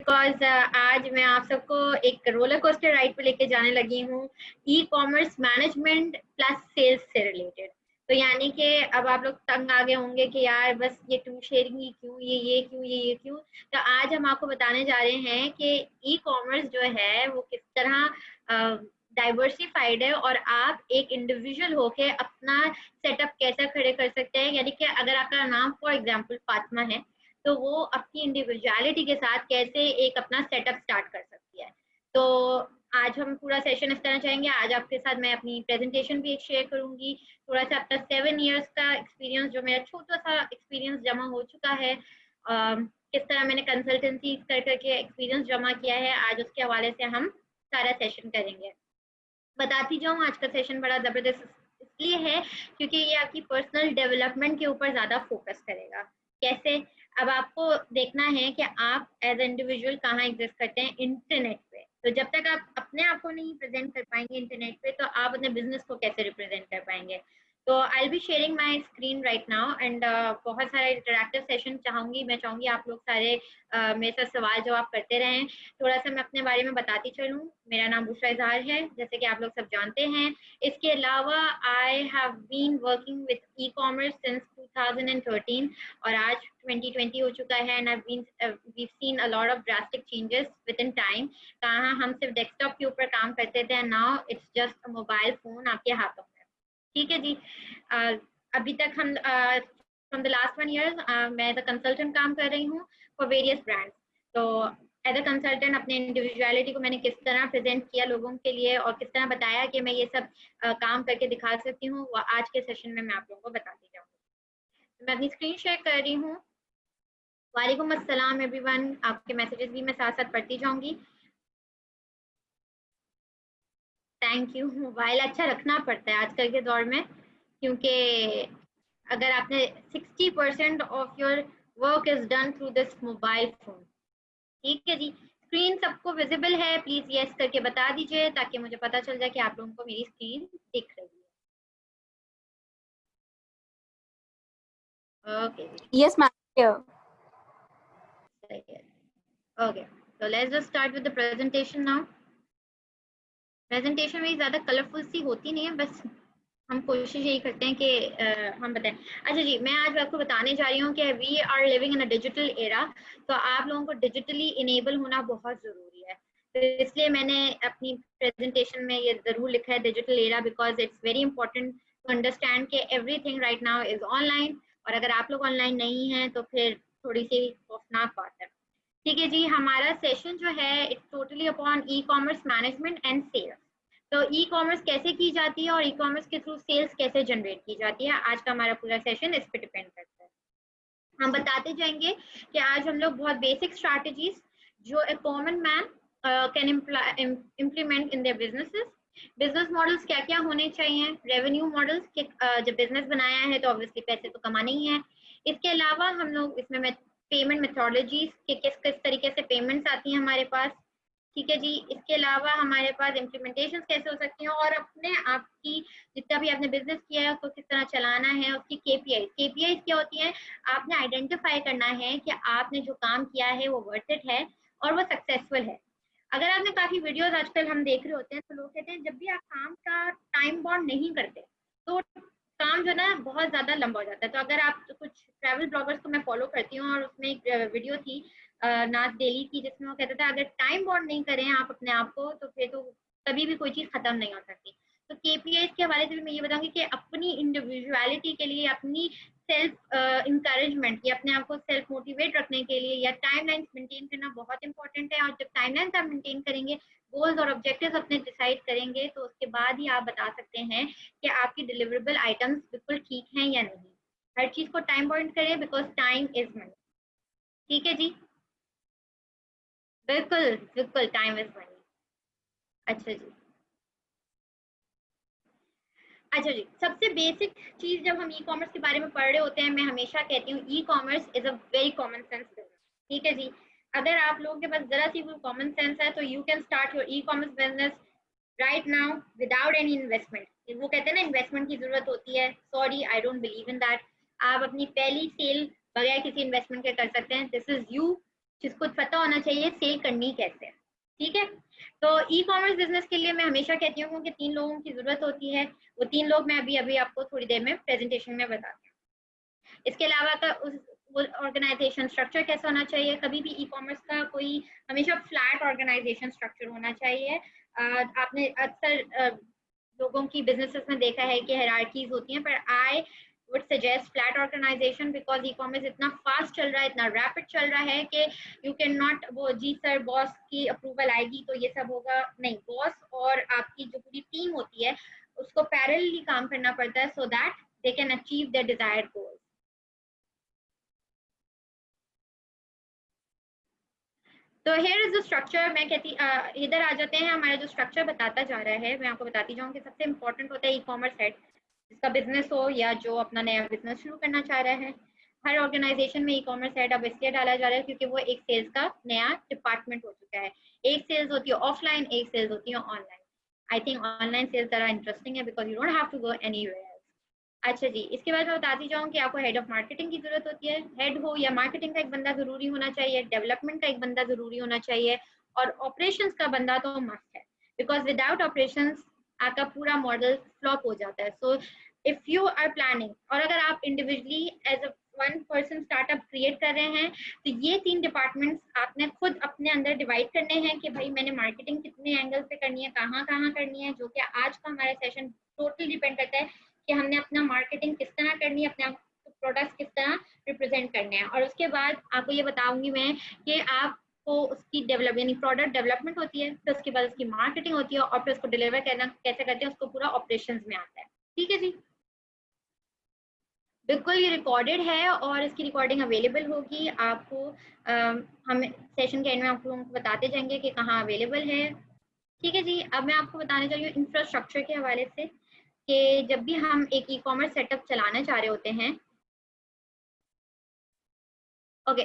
Because आज मैं आप सबको एक रोलर कोस्टर राइड पे लेके जाने लगी हूँ e commerce management plus sales से रिलेटेड। तो यानी कि अब आप लोग तंग आ गए होंगे कि यार बस ये टू शेयरिंग ही क्यों, ये क्यों, ये क्यों। तो आज हम आपको बताने जा रहे हैं कि ई कॉमर्स जो है वो किस तरह डाइवर्सिफाइड है और आप एक इंडिविजुअल होके अपना सेटअप कैसे खड़े कर सकते हैं। यानी कि अगर आपका नाम फॉर एग्जांपल फातिमा है तो वो अपनी इंडिविजुअलिटी के साथ कैसे एक अपना सेटअप स्टार्ट कर सकती है। तो आज हम पूरा सेशन इस तरह चाहेंगे। आज आपके साथ मैं अपनी प्रेजेंटेशन भी एक शेयर करूंगी, थोड़ा सा अपना 7 इयर्स का एक्सपीरियंस जो मेरा छोटा सा एक्सपीरियंस जमा हो चुका है, किस तरह मैंने कंसल्टेंसी कर करके एक्सपीरियंस जमा किया है, आज उसके हवाले से हम सारा सेशन करेंगे। बताती जाऊँ, आज का सेशन बड़ा ज़बरदस्त इसलिए है क्योंकि ये आपकी पर्सनल डेवलपमेंट के ऊपर ज़्यादा फोकस करेगा। कैसे? अब आपको देखना है कि आप एज इंडिविजुअल कहाँ एग्जिस्ट करते हैं इंटरनेट पे। तो जब तक आप अपने आप को नहीं प्रेजेंट कर पाएंगे इंटरनेट पे तो आप अपने बिजनेस को कैसे रिप्रेजेंट कर पाएंगे। तो I will be sharing my screen right now and बहुत सारा इंटरेक्टिव सेशन चाहूंगी। मैं चाहूंगी आप लोग सारे मेरे साथ सवाल जवाब करते रहें। थोड़ा सा मैं अपने बारे में बताती चलूँ। मेरा नाम बुशरा इजहार है, जैसे कि आप लोग सब जानते हैं। इसके अलावा I have been working with e commerce since 2013 और आज 2020 हो चुका है and we've seen a lot of drastic changes within time. कहाँ हम सिर्फ डेस्कटॉप के ऊपर काम करते थे, now it's just a mobile phone आपके हाथों में। ठीक है जी। अभी तक हम फ्रॉम द लास्ट 1 ईयर मैं एज अ कंसल्टेंट काम कर रही हूँ फॉर वेरियस ब्रांड्स। तो एज अ कंसल्टेंट अपने इंडिविजुअलिटी को मैंने किस तरह प्रेजेंट किया लोगों के लिए और किस तरह बताया कि मैं ये सब काम करके दिखा सकती हूँ, वो आज के सेशन में मैं आप लोगों को बताती जाऊँगी। मैं अपनी स्क्रीन शेयर कर रही हूँ। वालेकुम अस्सलाम एवरीवन। आपके मैसेजेस भी मैं साथ साथ पढ़ती जाऊंगी। Thank you. मोबाइल अच्छा रखना पड़ता है आजकल के दौर में, क्योंकि अगर आपने 60% of your work is done through this mobile phone. ठीक है जी। स्क्रीन सबको विजिबल है? प्लीज यस करके बता दीजिए ताकि मुझे पता चल जाए कि आप लोगों को मेरी स्क्रीन दिख रही है। ओके जी। Yes, ma'am. Here. सही है। Okay, so let's just start with the presentation now. Presentation में ज़्यादा कलरफुल सी होती नहीं है, बस हम कोशिश यही करते हैं कि हम बताएं। अच्छा जी, मैं आज आपको बताने जा रही हूँ कि we are living in a digital era. तो आप लोगों को डिजिटली इनेबल होना बहुत ज़रूरी है। तो इसलिए मैंने अपनी प्रेजेंटेशन में ये ज़रूर लिखा है digital era, because it's very important to understand कि everything right now is online. और अगर आप लोग ऑनलाइन नहीं हैं तो फिर थोड़ी सी खौफनाक बात है। ठीक है जी। हमारा सेशन जो है it's totally upon e commerce management and sales. तो ई कॉमर्स कैसे की जाती है और ई कॉमर्स के थ्रू सेल्स कैसे जनरेट की जाती है, आज का हमारा पूरा सेशन इस पे डिपेंड करता है। हम बताते जाएंगे कि आज हम लोग बहुत बेसिक स्ट्रैटेजीज जो a common man can implement in their businesses. Business models क्या क्या होने चाहिए, रेवेन्यू मॉडल्स के जब बिजनेस बनाया है तो ऑब्वियसली पैसे तो कमाने ही है। इसके अलावा हम लोग इसमें पेमेंट मेथोडोलॉजीज के किस किस तरीके से पेमेंट्स आती हैं हमारे पास। ठीक है जी। इसके अलावा हमारे पास इम्प्लीमेंटेशन कैसे हो सकती हैं और अपने आप की जितना भी आपने बिजनेस किया है उसको किस तरह चलाना है, उसकी केपीआई क्या होती है। आपने आइडेंटिफाई करना है कि आपने जो काम किया है वो वर्थ इट है और वो सक्सेसफुल है। अगर आपने काफी वीडियोस आजकल हम देख रहे होते हैं तो लोग कहते हैं जब भी आप काम का टाइम बाउंड नहीं करते तो काम जो है ना बहुत ज्यादा लंबा हो जाता है। तो अगर आप तो कुछ ट्रैवल ब्लॉगर्स को मैं फॉलो करती हूँ और उसमें एक वीडियो थी नाज डेली की, जिसमें वो कहता था अगर टाइम बाउंड नहीं करें आप अपने आप को तो फिर तो कभी भी कोई चीज खत्म नहीं हो सकती। तो केपीआई के हवाले से भी मैं ये बताऊंगी कि अपनी इंडिविजुअलिटी के लिए, अपनी सेल्फ इंकरेजमेंट या अपने आप को सेल्फ मोटिवेट रखने के लिए या टाइमलाइन मेंटेन करना बहुत इंपॉर्टेंट है। और जब टाइमलाइन आप मेंटेन करेंगे, गोल्स और ऑब्जेक्टिव्स अपने डिसाइड करेंगे, तो उसके बाद ही आप बता सकते हैं कि आपकी डिलीवरेबल आइटम्स बिल्कुल ठीक हैं या नहीं। हर चीज को टाइम बाउंड करें बिकॉज टाइम इज मनी। ठीक है जी। बिल्कुल बिल्कुल, टाइम इज मनी। अच्छा जी। अच्छा जी, सबसे बेसिक चीज जब हम ई कॉमर्स के बारे में पढ़ रहे होते हैं, मैं हमेशा कहती हूँ e commerce is a very common sense business. ठीक है जी। अगर आप लोगों के पास जरा सी भी कॉमन सेंस है तो you can start your e commerce business right now without any investment. वो कहते हैं ना इन्वेस्टमेंट की जरूरत होती है, sorry I don't believe in that. आप अपनी पहली सेल बगैर किसी इन्वेस्टमेंट के कर सकते हैं। दिस इज यू जिसको पता होना चाहिए सेल करनी कैसे है। ठीक है, तो ई कॉमर्स बिजनेस के लिए मैं हमेशा कहती हूँ कि 3 लोगों की जरूरत होती है। वो 3 लोग मैं अभी अभी आपको थोड़ी देर में प्रेजेंटेशन में बताती हूँ। इसके अलावा का उस ऑर्गेनाइजेशन स्ट्रक्चर कैसा होना चाहिए। कभी भी ई कॉमर्स का कोई हमेशा फ्लैट ऑर्गेनाइजेशन स्ट्रक्चर होना चाहिए। आपने अक्सर लोगों की बिजनेसेस में देखा है कि हायरार्कीज होती हैं, पर आई would suggest flat organization because e-commerce इतना फास्ट चल रहा है, इतना रैपिड चल रहा है कि यू कैन नॉट वो जी सर बॉस की अप्रूवल आएगी तो ये सब होगा, नहीं। बॉस और आपकी जो पूरी टीम होती है उसको पैरेलली काम करना पड़ता है so that they can achieve their desired goals. तो हियर इज द स्ट्रक्चर। मैं कहती इधर आ जाते हैं। हमारा जो स्ट्रक्चर बताता जा रहा है मैं आपको बताती जाऊँ कि सबसे इंपॉर्टेंट होता है ई कॉमर्स हेड, जिसका बिजनेस हो या जो अपना नया बिजनेस शुरू करना चाह रहा है। हर ऑर्गेनाइजेशन में ई कॉमर्स हेड अब इसलिए डाला जा रहा है क्योंकि वो एक सेल्स का नया डिपार्टमेंट हो चुका है। एक सेल्स होती है ऑफलाइन, एक सेल्स होती है online. I think online sales ज़रा इंटरेस्टिंग है because you don't have to go anywhere. अच्छा जी, इसके बाद मैं बताती जाऊँ कि आपको हेड ऑफ मार्केटिंग की जरूरत होती है। हेड हो या मार्केटिंग का एक बंदा जरूरी होना चाहिए, डेवलपमेंट का एक बंदा जरूरी होना चाहिए, और ऑपरेशंस का बंदा तो मस्ट है बिकॉज विदाउट ऑपरेशंस आपका पूरा मॉडल फ्लॉप हो जाता है। So if you are planning, और अगर आप individually as a one person startup create कर रहे हैं तो ये 3 डिपार्टमेंट्स आपने खुद अपने अंदर डिवाइड करने हैं कि भाई मैंने मार्केटिंग कितने एंगल पे करनी है, कहाँ कहाँ करनी है, जो कि आज का हमारा सेशन टोटली डिपेंड करता है कि हमने अपना मार्केटिंग किस तरह करनी है, अपने प्रोडक्ट्स किस तरह रिप्रेजेंट करने हैं। और उसके बाद आपको ये बताऊंगी मैं कि आपको उसकी डेवलप यानी प्रोडक्ट डेवलपमेंट होती है, फिर उसके बाद उसकी मार्केटिंग होती है, और फिर उसको डिलीवर करना कैसे करते हैं उसको पूरा ऑपरेशंस में आता है। ठीक है जी, बिल्कुल ये रिकॉर्डेड है और इसकी रिकॉर्डिंग अवेलेबल होगी आपको। हम सेशन के एंड में आप लोगों को बताते जाएंगे कि कहाँ अवेलेबल है। ठीक है जी, अब मैं आपको बताने जा रही हूँ इंफ्रास्ट्रक्चर के हवाले से कि जब भी हम एक ई कॉमर्स सेटअप चलाना चाह रहे होते हैं। ओके,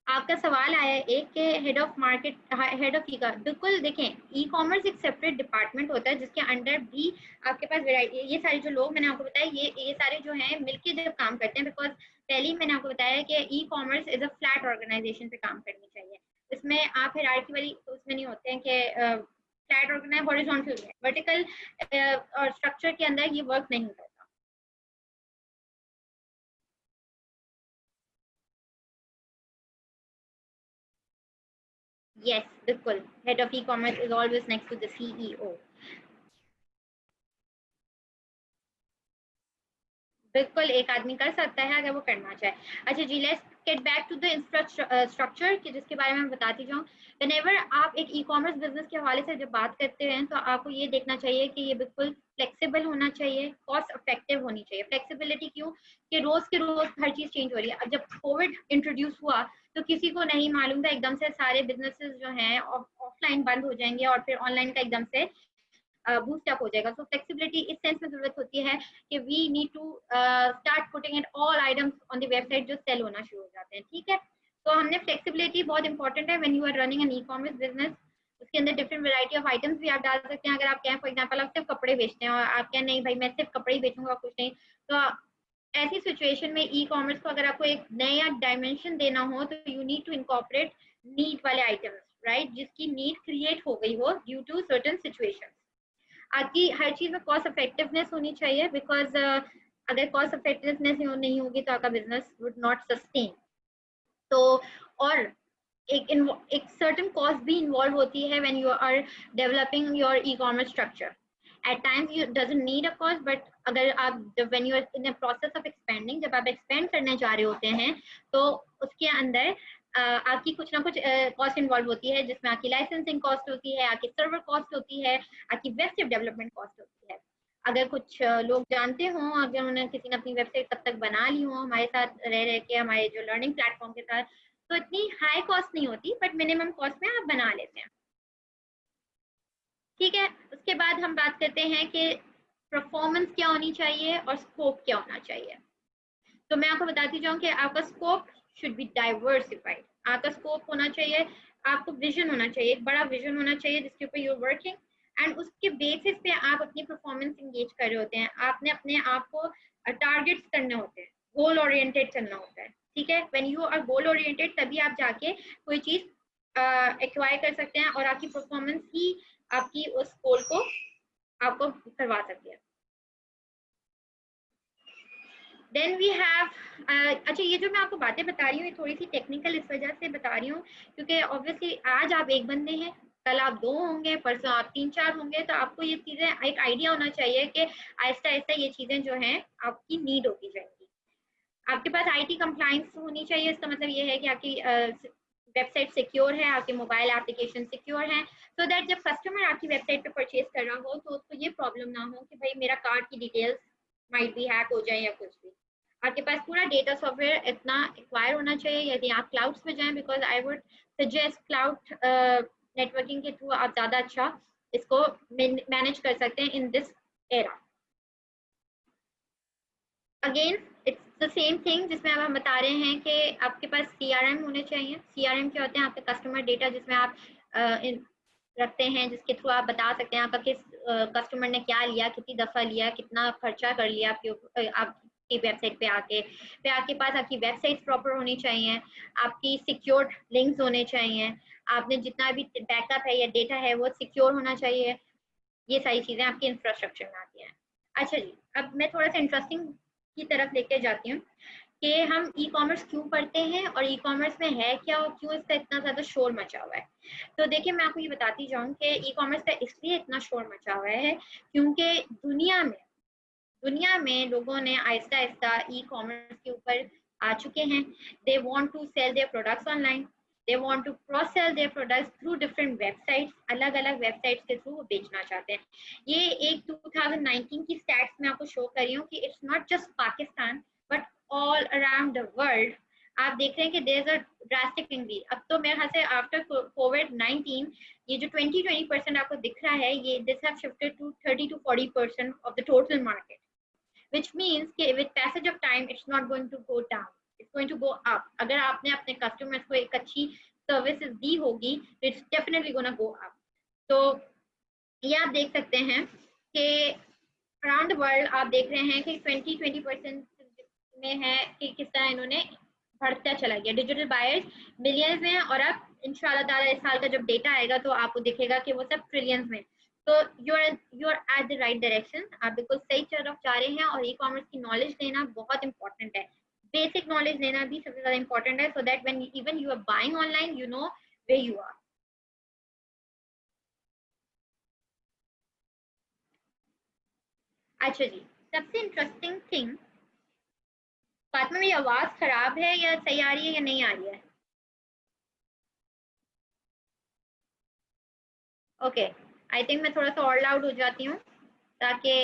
आपका सवाल आया है एक के head of market, head of e का। बिल्कुल देखें, ई कॉमर्स एक सेपरेट डिपार्टमेंट होता है जिसके अंडर भी आपके पास वेराइटी, ये सारे जो लोग मैंने आपको बताया ये सारे जो हैं मिलके जब काम करते हैं, बिकॉज पहले ही मैंने आपको बताया कि e commerce is a flat organisation पे काम करनी चाहिए। इसमें आप हायरार्की वाली उसमें नहीं होते हैं कि फ्लैट ऑर्गेनाइज हॉरिजॉन्टल है, वर्टिकल और स्ट्रक्चर के अंदर ये वर्क नहीं करता। Yes, बिल्कुल। Head of e-commerce is always next to the CEO. बिल्कुल एक आदमी कर सकता है अगर वो करना चाहे। अच्छा जी, let's get back to the infrastructure कि जिसके बारे में मैं बताती जाऊँ। व्हेनेवर आप एक ई कॉमर्स बिजनेस के हवाले से जब बात करते हैं तो आपको ये देखना चाहिए कि ये बिल्कुल फ्लेक्सिबल होना चाहिए, कॉस्ट इफेक्टिव होनी चाहिए। फ्लेक्सिबिलिटी क्यों कि रोज के रोज हर चीज चेंज हो रही है। अब जब कोविड इंट्रोड्यूस हुआ तो किसी को नहीं मालूम था एकदम से सारे बिजनेसेस जो हैं ऑफलाइन बंद हो जाएंगे और फिर ऑनलाइन का एकदम से बूस्ट अप हो जाएगा। सो फ्लेक्सिबिलिटी इस सेंस में जरूरत होती है कि we need to start putting in all items on the website जो सेल होना शुरू हो जाते हैं। ठीक है, तो हमने फ्लेक्सिबिलिटी बहुत इंपॉर्टेंट है when you are running an e commerce business. उसके अंदर डिफरेंट वैरायटी ऑफ आइटम्स भी आप डाल सकते हैं। अगर आप कहें फॉर एग्जांपल आप सिर्फ कपड़े बेचते हैं और आप कहें नहीं भाई मैं सिर्फ कपड़े ही बेचूंगा कुछ नहीं, तो ऐसी सिचुएशन में ई कॉमर्स को अगर आपको एक नया डायमेंशन देना हो तो you need to incorporate need वाले आइटम्स, राइट, जिसकी नीड क्रिएट हो गई हो ड्यू टू सर्टेन सिचुएशन। आपकी हर चीज में कॉस्ट इफेक्टिवनेस होनी चाहिए बिकॉज अगर कॉस्ट इफेक्टिवनेस नहीं होगी तो आपका बिजनेस वुड नॉट सस्टेन। तो और एक सर्टेन कॉस्ट भी इन्वॉल्व होती है when you are developing your e commerce structure. At times you doesn't need a cost, but अगर आप when you are in a process of expanding, जब आप एक्सपेंड करने जा रहे होते हैं तो उसके अंदर आपकी कुछ ना कुछ कॉस्ट इन्वॉल्व होती है, जिसमें आपकी लाइसेंसिंग कॉस्ट होती है, आपकी सर्वर कॉस्ट होती है, आपकी वेबसाइट डेवलपमेंट कॉस्ट होती है। अगर कुछ लोग जानते हों, अगर उन्होंने किसी ने अपनी वेबसाइट तब तक बना ली हो हमारे साथ रह रह के हमारे जो लर्निंग प्लेटफॉर्म के साथ, तो इतनी हाई कॉस्ट नहीं होती, बट मिनिमम कॉस्ट में आप बना लेते हैं। ठीक है, उसके बाद हम बात करते हैं कि परफॉर्मेंस क्या होनी चाहिए और स्कोप क्या होना चाहिए। तो मैं आपको बताती जाऊँ कि आपका स्कोप शुड बी डाइवर्सिफाइड। आपका स्कोप होना चाहिए, आपको विजन होना चाहिए, एक बड़ा विजन होना चाहिए जिसके ऊपर यू वर्किंग, एंड उसके बेसिस पे आप अपनी परफॉर्मेंस इंगेज कर रहे होते हैं। आपने अपने आप को टारगेट्स करने होते हैं, गोल ओरिएंटेड चलना होता है। ठीक है, when you are goal oriented तभी आप जाके कोई चीज एक्वायर कर सकते हैं और आपकी परफॉर्मेंस ही आपकी उस गोल को आपको करवा सकती है। देन वी हैव अच्छा, ये जो मैं आपको बातें बता रही हूँ ये थोड़ी सी टेक्निकल इस वजह से बता रही हूँ क्योंकि ऑब्वियसली आज आप एक बंदे हैं, कल आप 2 होंगे, परसों आप 3-4 होंगे, तो आपको ये चीजें एक आइडिया होना चाहिए कि आहिस्ता आहिस्ता ये चीजें जो हैं आपकी नीड होती जाएंगी। आपके पास आईटी कंप्लायंस होनी चाहिए, इसका मतलब ये है कि आपकी वेबसाइट सिक्योर है, आपके मोबाइल एप्लीकेशन सिक्योर है, सो दैट जब कस्टमर आपकी वेबसाइट पे परचेज कर रहा हो तो उसको ये प्रॉब्लम ना हो कि भाई मेरा कार्ड की डिटेल्स माइट भी हैक हो जाए या कुछ भी। आपके पास पूरा डेटा सॉफ्टवेयर इतना एक्वायर होना चाहिए। यदि आप क्लाउड्स पे जाएं, because I would suggest cloud networking के थ्रू आप ज़्यादा अच्छा इसको मैनेज कर सकते हैं in this era. Again it's the same thing जिसमें अब हम बता रहे हैं कि आपके पास सीआरएम होने चाहिए। सीआरएम क्या होते हैं? आपके कस्टमर डेटा जिसमें आप रखते हैं, जिसके थ्रू आप बता सकते हैं आपका किस कस्टमर ने क्या लिया, कितनी दफ़ा लिया, कितना खर्चा कर लिया आपकी वेबसाइट पे आके। फिर आपके पास आपकी वेबसाइट प्रॉपर होनी चाहिए, आपकी सिक्योर्ड लिंक्स होने चाहिए, आपने जितना भी बैकअप है या डेटा है वो सिक्योर होना चाहिए। ये सारी चीज़ें आपके इंफ्रास्ट्रक्चर में आती हैं। अच्छा जी, अब मैं थोड़ा सा इंटरेस्टिंग की तरफ लेके जाती हूँ कि हम ई कॉमर्स क्यों पढ़ते हैं और ई कॉमर्स में है क्या और क्यों इसका इतना ज़्यादा शोर मचा हुआ है। तो देखिए, मैं आपको ये बताती जाऊँ कि ई कॉमर्स का इसलिए इतना शोर मचा हुआ है क्योंकि दुनिया में लोगों ने आहिस्ता आहिस्ता ई कॉमर्स के ऊपर आ चुके हैं। They want to sell their products online, they want to cross sell their products through different websites, अलग अलग वेबसाइट्स के थ्रू वो बेचना चाहते हैं। ये एक 2019 की स्टैट्स में आपको शो कर रही हूँ कि it's not just Pakistan but all around the world. आप देख रहे हैं कि there is a drastic increase. अब तो मेरे ख्याल से आफ्टर कोविड-19 ये जो 20% आपको दिख रहा है, ये this have shifted to 30 to 40% of the total market, which means कि with passage of time it's not going to go down, it's going to go up। अगर आपने अपने कस्टमर्स को एक अच्छी सर्विसेज दी होगी तो it's definitely gonna go up। तो ये आप देख सकते हैं कि अराउंड द वर्ल्ड आप देख रहे हैं कि 20% में है कि किस तरह इन्होंने बढ़ता चला गया। डिजिटल बायर्स मिलियंस में, और अब इंशाल्लाह ताला इस साल का जब डेटा आएगा तो आपको दिखेगा कि वो सब ट्रिलियंस में। तो you are at the right direction, आप बिल्कुल सही तरफ जा रहे हैं। और ई कॉमर्स की नॉलेज लेना बहुत इंपॉर्टेंट है, बेसिक नॉलेज लेना भी सबसे ज्यादा इंपॉर्टेंट है, so that when even you are buying online you know where you are. अच्छा जी, सबसे इंटरेस्टिंग थिंग, फातिमा मेरी आवाज खराब है या सही आ रही है या नहीं आ रही है? ओके, आई थिंक मैं थोड़ा सा और लाउड हो जाती हूँ ताकि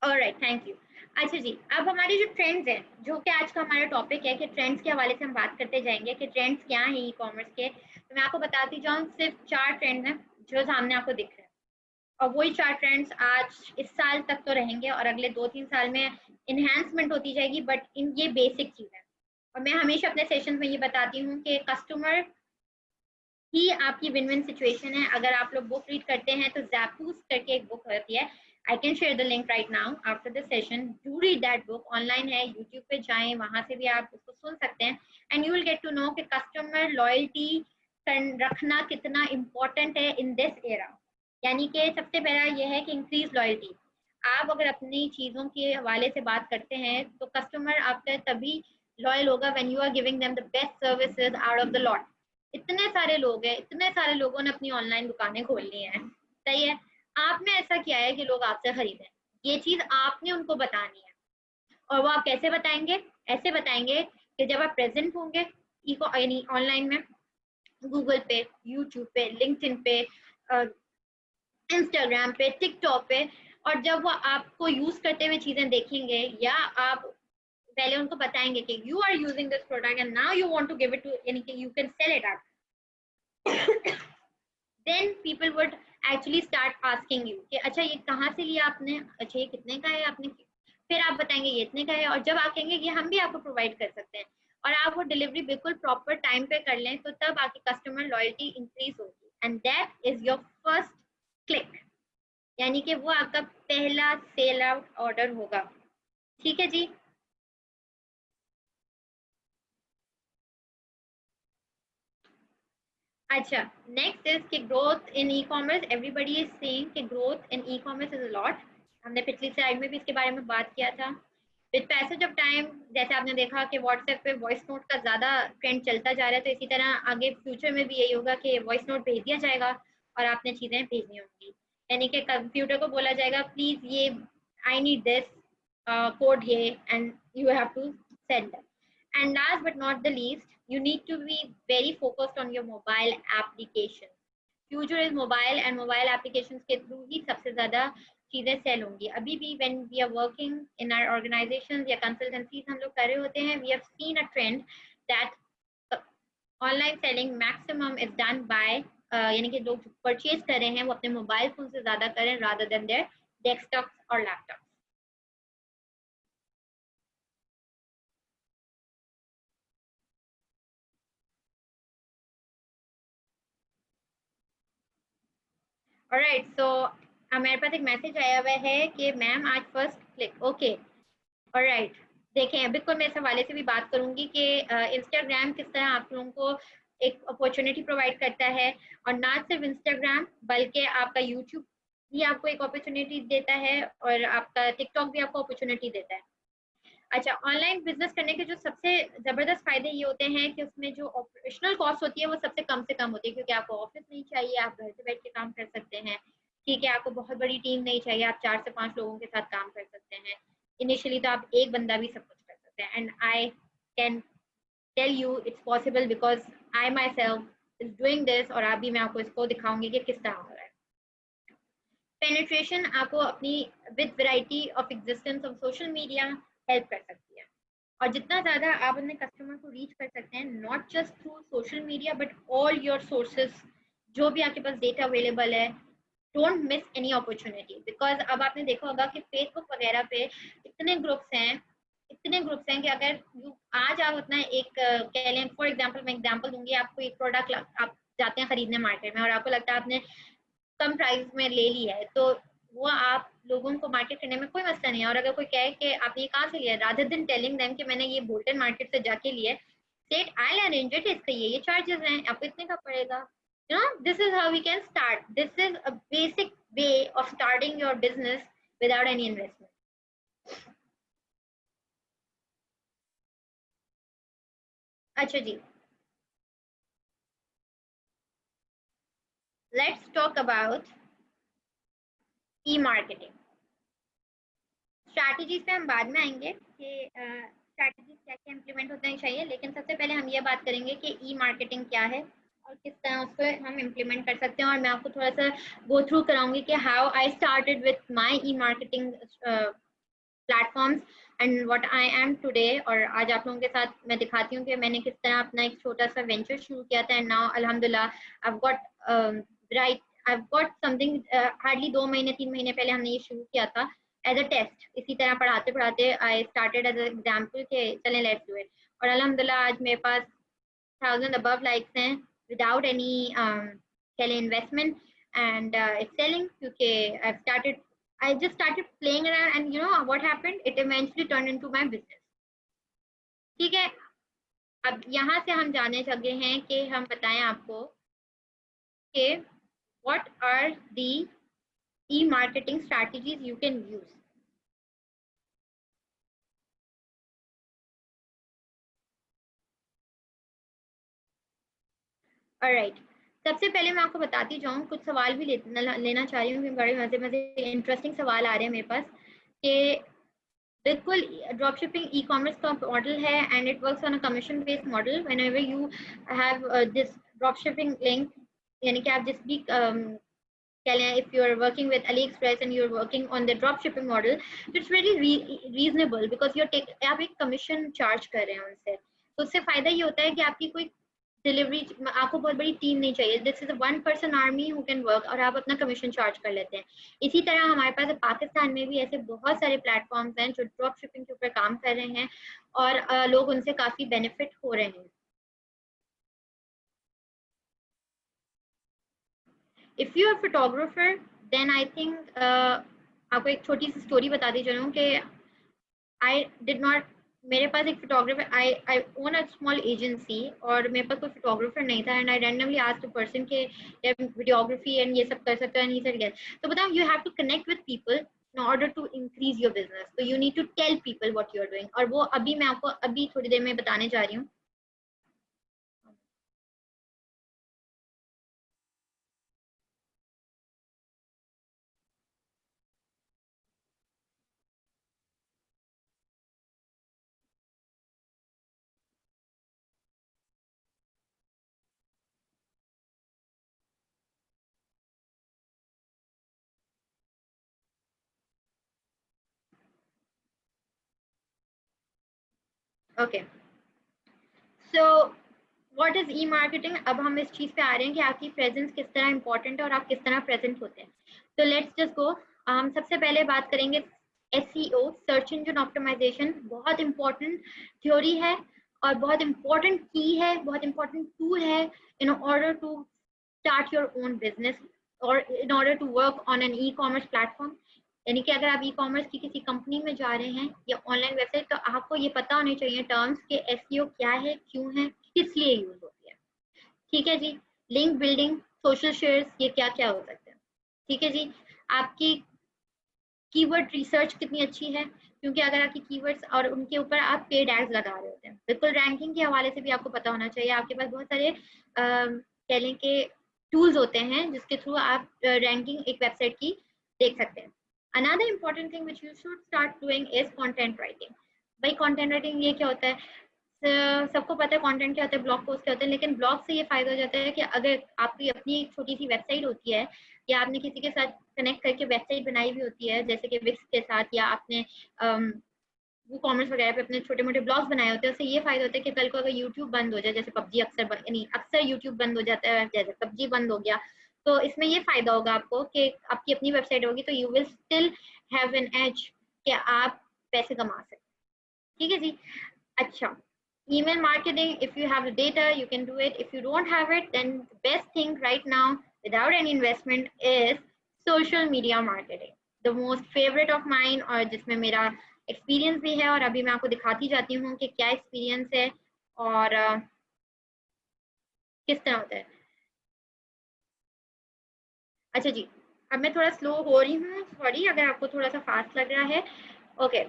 ऑलराइट, थैंक यू। अच्छा जी, अब हमारे जो ट्रेंड्स हैं, जो कि आज का हमारा टॉपिक है कि ट्रेंड्स के हवाले से हम बात करते जाएंगे कि ट्रेंड्स क्या हैं ई कॉमर्स के। तो मैं आपको बताती जाऊँ, सिर्फ 4 ट्रेंड्स हैं जो सामने आपको दिख रहे हैं, और वही 4 ट्रेंड्स आज इस साल तक तो रहेंगे और अगले 2-3 साल में इन्हेंसमेंट होती जाएगी, बट इन ये बेसिक चीज़ है। और मैं हमेशा अपने सेशन में ये बताती हूँ कि कस्टमर ही आपकी विन विन सिचुएशन है। अगर आप लोग बुक रीड करते हैं तो ज़ैपूस करके एक बुक होती है, I can share the link right now after the session, do read that book. Online है, यूट्यूब पे जाएं, वहां से भी आप उसको सुन सकते हैं, and you will get to know कि कस्टमर लॉयल्टी रखना कितना इम्पोर्टेंट है इन दिस एरा। यानी कि सबसे पहला यह है कि इंक्रीज लॉयल्टी। आप अगर अपनी चीज़ों के हवाले से बात करते हैं तो कस्टमर आपका तभी लॉयल होगा when you are giving them the best services out of the lot. इतने सारे लोग हैं, इतने सारे लोगों ने अपनी ऑनलाइन दुकानें खोल ली हैं, सही है, आपने ऐसा किया है कि लोग आपसे खरीदें, ये चीज आपने उनको बतानी है। और वो आप कैसे बताएंगे? ऐसे बताएंगे कि जब आप प्रेजेंट होंगे इको यानी ऑनलाइन में, गूगल पे, यूट्यूब पे, लिंक्डइन पे, इंस्टाग्राम पे, टिकटॉक पे, और जब वो आपको यूज करते हुए चीजें देखेंगे या आप पहले उनको बताएंगे कि you are using this product and now you want to give it to, यानी कि you can sell it out, then people would actually start asking you कि अच्छा ये कहाँ से लिया आपने, अच्छा ये कितने का है आपने, फिर आप बताएंगे ये इतने का है, और जब आप कहेंगे ये हम भी आपको प्रोवाइड कर सकते हैं और आप वो डिलीवरी बिल्कुल प्रॉपर टाइम पे कर लें, तो तब आपकी कस्टमर लॉयल्टी इंक्रीज होगी, and that is your first click. यानी कि वो आपका पहला सेल आउट ऑर्डर होगा। ठीक है जी। अच्छा, नेक्स्ट इज कि growth in e commerce, everybody is saying कि growth in e commerce is a lot. हमने पिछली स्लाइड में भी इसके बारे में बात किया था। विद पैसेज ऑफ टाइम, जैसे आपने देखा कि व्हाट्सएप पे वॉइस नोट का ज़्यादा ट्रेंड चलता जा रहा है, तो इसी तरह आगे फ्यूचर में भी यही होगा कि वॉइस नोट भेज दिया जाएगा और आपने चीज़ें भेजनी होंगी। यानी कि कंप्यूटर को बोला जाएगा प्लीज़ ये आई नीड दिस कोड ये, and you have to send that. And last but not the least, you need to be very focused on your mobile application. Future is mobile, and mobile applications के through ही सबसे ज़्यादा चीज़ें cell होंगी। अभी भी when we are working in our organizations या consultancies हम लोग कर रहे होते हैं, we have seen a trend that online selling maximum is done by यानी कि लोग परचेज कर रहे हैं वो अपने मोबाइल फोन से ज़्यादा करें rather than their desktops और laptops. ऑलराइट, सो हमारे पास एक मैसेज आया हुआ है कि मैम आज फर्स्ट क्लिक। ओके, ऑलराइट, देखें बिल्कुल मैं इस हवाले से भी बात करूंगी कि इंस्टाग्राम किस तरह आप लोगों को एक अपॉर्चुनिटी प्रोवाइड करता है, और ना सिर्फ इंस्टाग्राम बल्कि आपका यूट्यूब भी आपको एक अपॉर्चुनिटी देता है, और आपका टिकटॉक भी आपको अपॉर्चुनिटी देता है। अच्छा, ऑनलाइन बिजनेस करने के जो सबसे जबरदस्त फायदे ये होते हैं कि उसमें जो ऑपरेशनल कॉस्ट होती है वो सबसे कम से कम होती है, क्योंकि आपको ऑफिस नहीं चाहिए, आप घर से बैठ के काम कर सकते हैं। ठीक है, आपको बहुत बड़ी टीम नहीं चाहिए, आप 4 से 5 लोगों के साथ काम कर सकते हैं। इनिशियली तो आप एक बंदा भी सब कुछ कर सकते हैं, and I can tell you it's possible because I myself is doing this, और अभी मैं आपको इसको दिखाऊंगी कि किस तरह हो रहा है। पेनिट्रेशन आपको अपनी with variety of existence of social media help कर सकती है, और जितना ज़्यादा आप अपने कस्टमर को रीच कर सकते हैं, not just through social media but all your sources, जो भी आपके पास डेटा अवेलेबल है, don't miss any opportunity. Because अब आपने देखा होगा कि फेसबुक वगैरह पे इतने ग्रुप्स हैं, इतने ग्रुप्स हैं कि अगर आज आप अपना एक कह लें, फॉर एग्जाम्पल मैं एग्जाम्पल दूंगी आपको, एक प्रोडक्ट आप जाते हैं खरीदने मार्केट में और आपको लगता है आपने कम प्राइस में ले लिया है, तो वो आप लोगों को मार्केट करने में कोई मसला नहीं है। और अगर कोई कहे कि आपने ये कहाँ से लिया, रादर देन टेलिंग देम कि मैंने ये बोल्टन मार्केट से जाके लिया, सेट आई अरेंज इट, इसका ये चार्जेस हैं, आपको इतने का पड़ेगा। You know, this is how we can start. This is a basic way of starting your business without any investment. अच्छा जी, let's talk about e-marketing. Strategies पे हम बाद में आएंगे कि स्ट्रैटेजीज क्या क्या इम्प्लीमेंट होने चाहिए, लेकिन सबसे पहले हम ये बात करेंगे कि ई मार्केटिंग क्या है और किस तरह उसको हम इम्प्लीमेंट कर सकते हैं। और मैं आपको थोड़ा सा गो थ्रू कराऊंगी कि how I started with my E marketing platforms and what I am today. और आज आप लोगों के साथ मैं दिखाती हूँ कि मैंने किस तरह अपना एक छोटा सा वेंचर शुरू किया था, एंड नाउ अल्हम्दुलिल्लाह I have got right, I have got something, hardly 2 महीने 3 महीने पहले हमने ये शुरू किया था एज अ टेस्ट। इसी तरह पढ़ाते पढ़ाते आई स्टार्टेड एज एग्जाम्पल के चलें लेट्स डू इट, और अल्हम्दुलिल्लाह आज मेरे पास 1000 above likes हैं विदाउट एनी चले इन्वेस्टमेंट, एंड इट्स सेलिंग क्योंकि I just started playing around, and you know what happened, it eventually turned into my business. ठीक है, अब यहाँ से हम जाने लगे हैं कि हम बताएं आपको कि what are the e-marketing strategies you can use. Alright, सबसे पहले मैं आपको बताती जाऊँ, कुछ सवाल भी लेना चाह रही हूँ क्योंकि बड़े मजे मजे इंटरेस्टिंग सवाल आ रहे हैं मेरे पास कि बिल्कुल ड्रॉप शिपिंग ई कॉमर्स का मॉडल है and it works on a commission based model. Whenever you have this drop shipping link, यानी कि आप जिस भी if you are working with AliExpress and you're working on the drop shipping model, it's very reasonable because आप एक commission charge कर रहे हैं उनसे, तो उससे फायदा ये होता है कि आपकी कोई डिलीवरी, आपको बहुत बड़ी टीम नहीं चाहिए, this is one person army who can work, और आप अपना कमीशन चार्ज कर लेते हैं। इसी तरह हमारे पास पाकिस्तान में भी ऐसे बहुत सारे प्लेटफॉर्म्स हैं जो ड्रॉप शिपिंग के ऊपर काम कर रहे हैं और लोग उनसे काफी बेनिफिट हो रहे हैं। If you're a photographer, then I think आपको एक छोटी सी स्टोरी बताती चलूँ कि आई डिड नॉट, मेरे पास एक photographer, I own a small agency और मेरे पास कोई फोटोग्राफर नहीं था and I randomly asked the person के वीडियोग्राफी एंड ये सब कर सकते हो एंड ही सेड यस। तो बताओ you have to connect with people in order to increase your business, so you need to tell people what you are doing, और वो अभी मैं आपको अभी थोड़ी देर में बताने जा रही हूँ। Okay, so what is E marketing. अब हम इस चीज पे आ रहे हैं कि आपकी प्रेजेंस किस तरह इंपॉर्टेंट है और आप किस तरह प्रेजेंट होते हैं। तो लेट्स जस्ट गो। हम सबसे पहले बात करेंगे एसईओ, सर्च इंजन ऑप्टिमाइजेशन। बहुत इंपॉर्टेंट थ्योरी है और बहुत इंपॉर्टेंट की है, बहुत इंपॉर्टेंट टूल है in order to start your own business और in order to work on an e commerce platform. यानी कि अगर आप ई कॉमर्स की किसी कंपनी में जा रहे हैं या ऑनलाइन वेबसाइट, तो आपको ये पता होने चाहिए टर्म्स के एसईओ क्या है, क्यों है, किस लिए यूज होती है। ठीक है जी। लिंक बिल्डिंग, सोशल शेयर्स, ये क्या क्या हो सकते हैं। ठीक है जी। आपकी कीवर्ड रिसर्च कितनी अच्छी है, क्योंकि अगर आपकी कीवर्ड्स और उनके ऊपर आप पेड एड्स लगा रहे होते हैं, बिल्कुल रैंकिंग के हवाले से भी आपको पता होना चाहिए। आपके पास बहुत सारे कह लें कि टूल्स होते हैं जिसके थ्रू आप रैंकिंग एक वेबसाइट की देख सकते हैं। Another important thing which you should start doing is content writing. भाई कंटेंट राइटिंग ये क्या होता है, सबको पता है कंटेंट क्या होता है, ब्लॉग पोस्ट क्या होते हैं, लेकिन ब्लॉग से ये फायदा हो जाता है कि अगर आपकी अपनी एक छोटी सी वेबसाइट होती है या आपने किसी के साथ कनेक्ट करके वेबसाइट बनाई हुई होती है, जैसे कि विक्स के साथ, या आपने वो कॉमर्स वगैरह पे अपने छोटे मोटे ब्लॉग्स बनाए होते हैं, उससे ये फायदा होता है कि कल को अगर यूट्यूब बंद हो जाए, जैसे पबजी अक्सर यानी अक्सर यूट्यूब बंद हो जाता है, जैसे पबजी बंद हो गया, तो इसमें ये फायदा होगा आपको कि आपकी अपनी वेबसाइट होगी, तो you will still have an edge कि आप पैसे कमा सकते। ठीक है जी। अच्छा, email marketing, if you have the data you can do it, if you don't have it then the best thing right now without any investment is social media marketing, the most favorite of mine, और जिसमें मेरा experience भी है और अभी मैं आपको दिखाती जाती हूँ कि क्या एक्सपीरियंस है और किस तरह होता है। अच्छा जी, अब मैं थोड़ा स्लो हो रही हूँ, सॉरी अगर आपको थोड़ा सा फास्ट लग रहा है। ओके,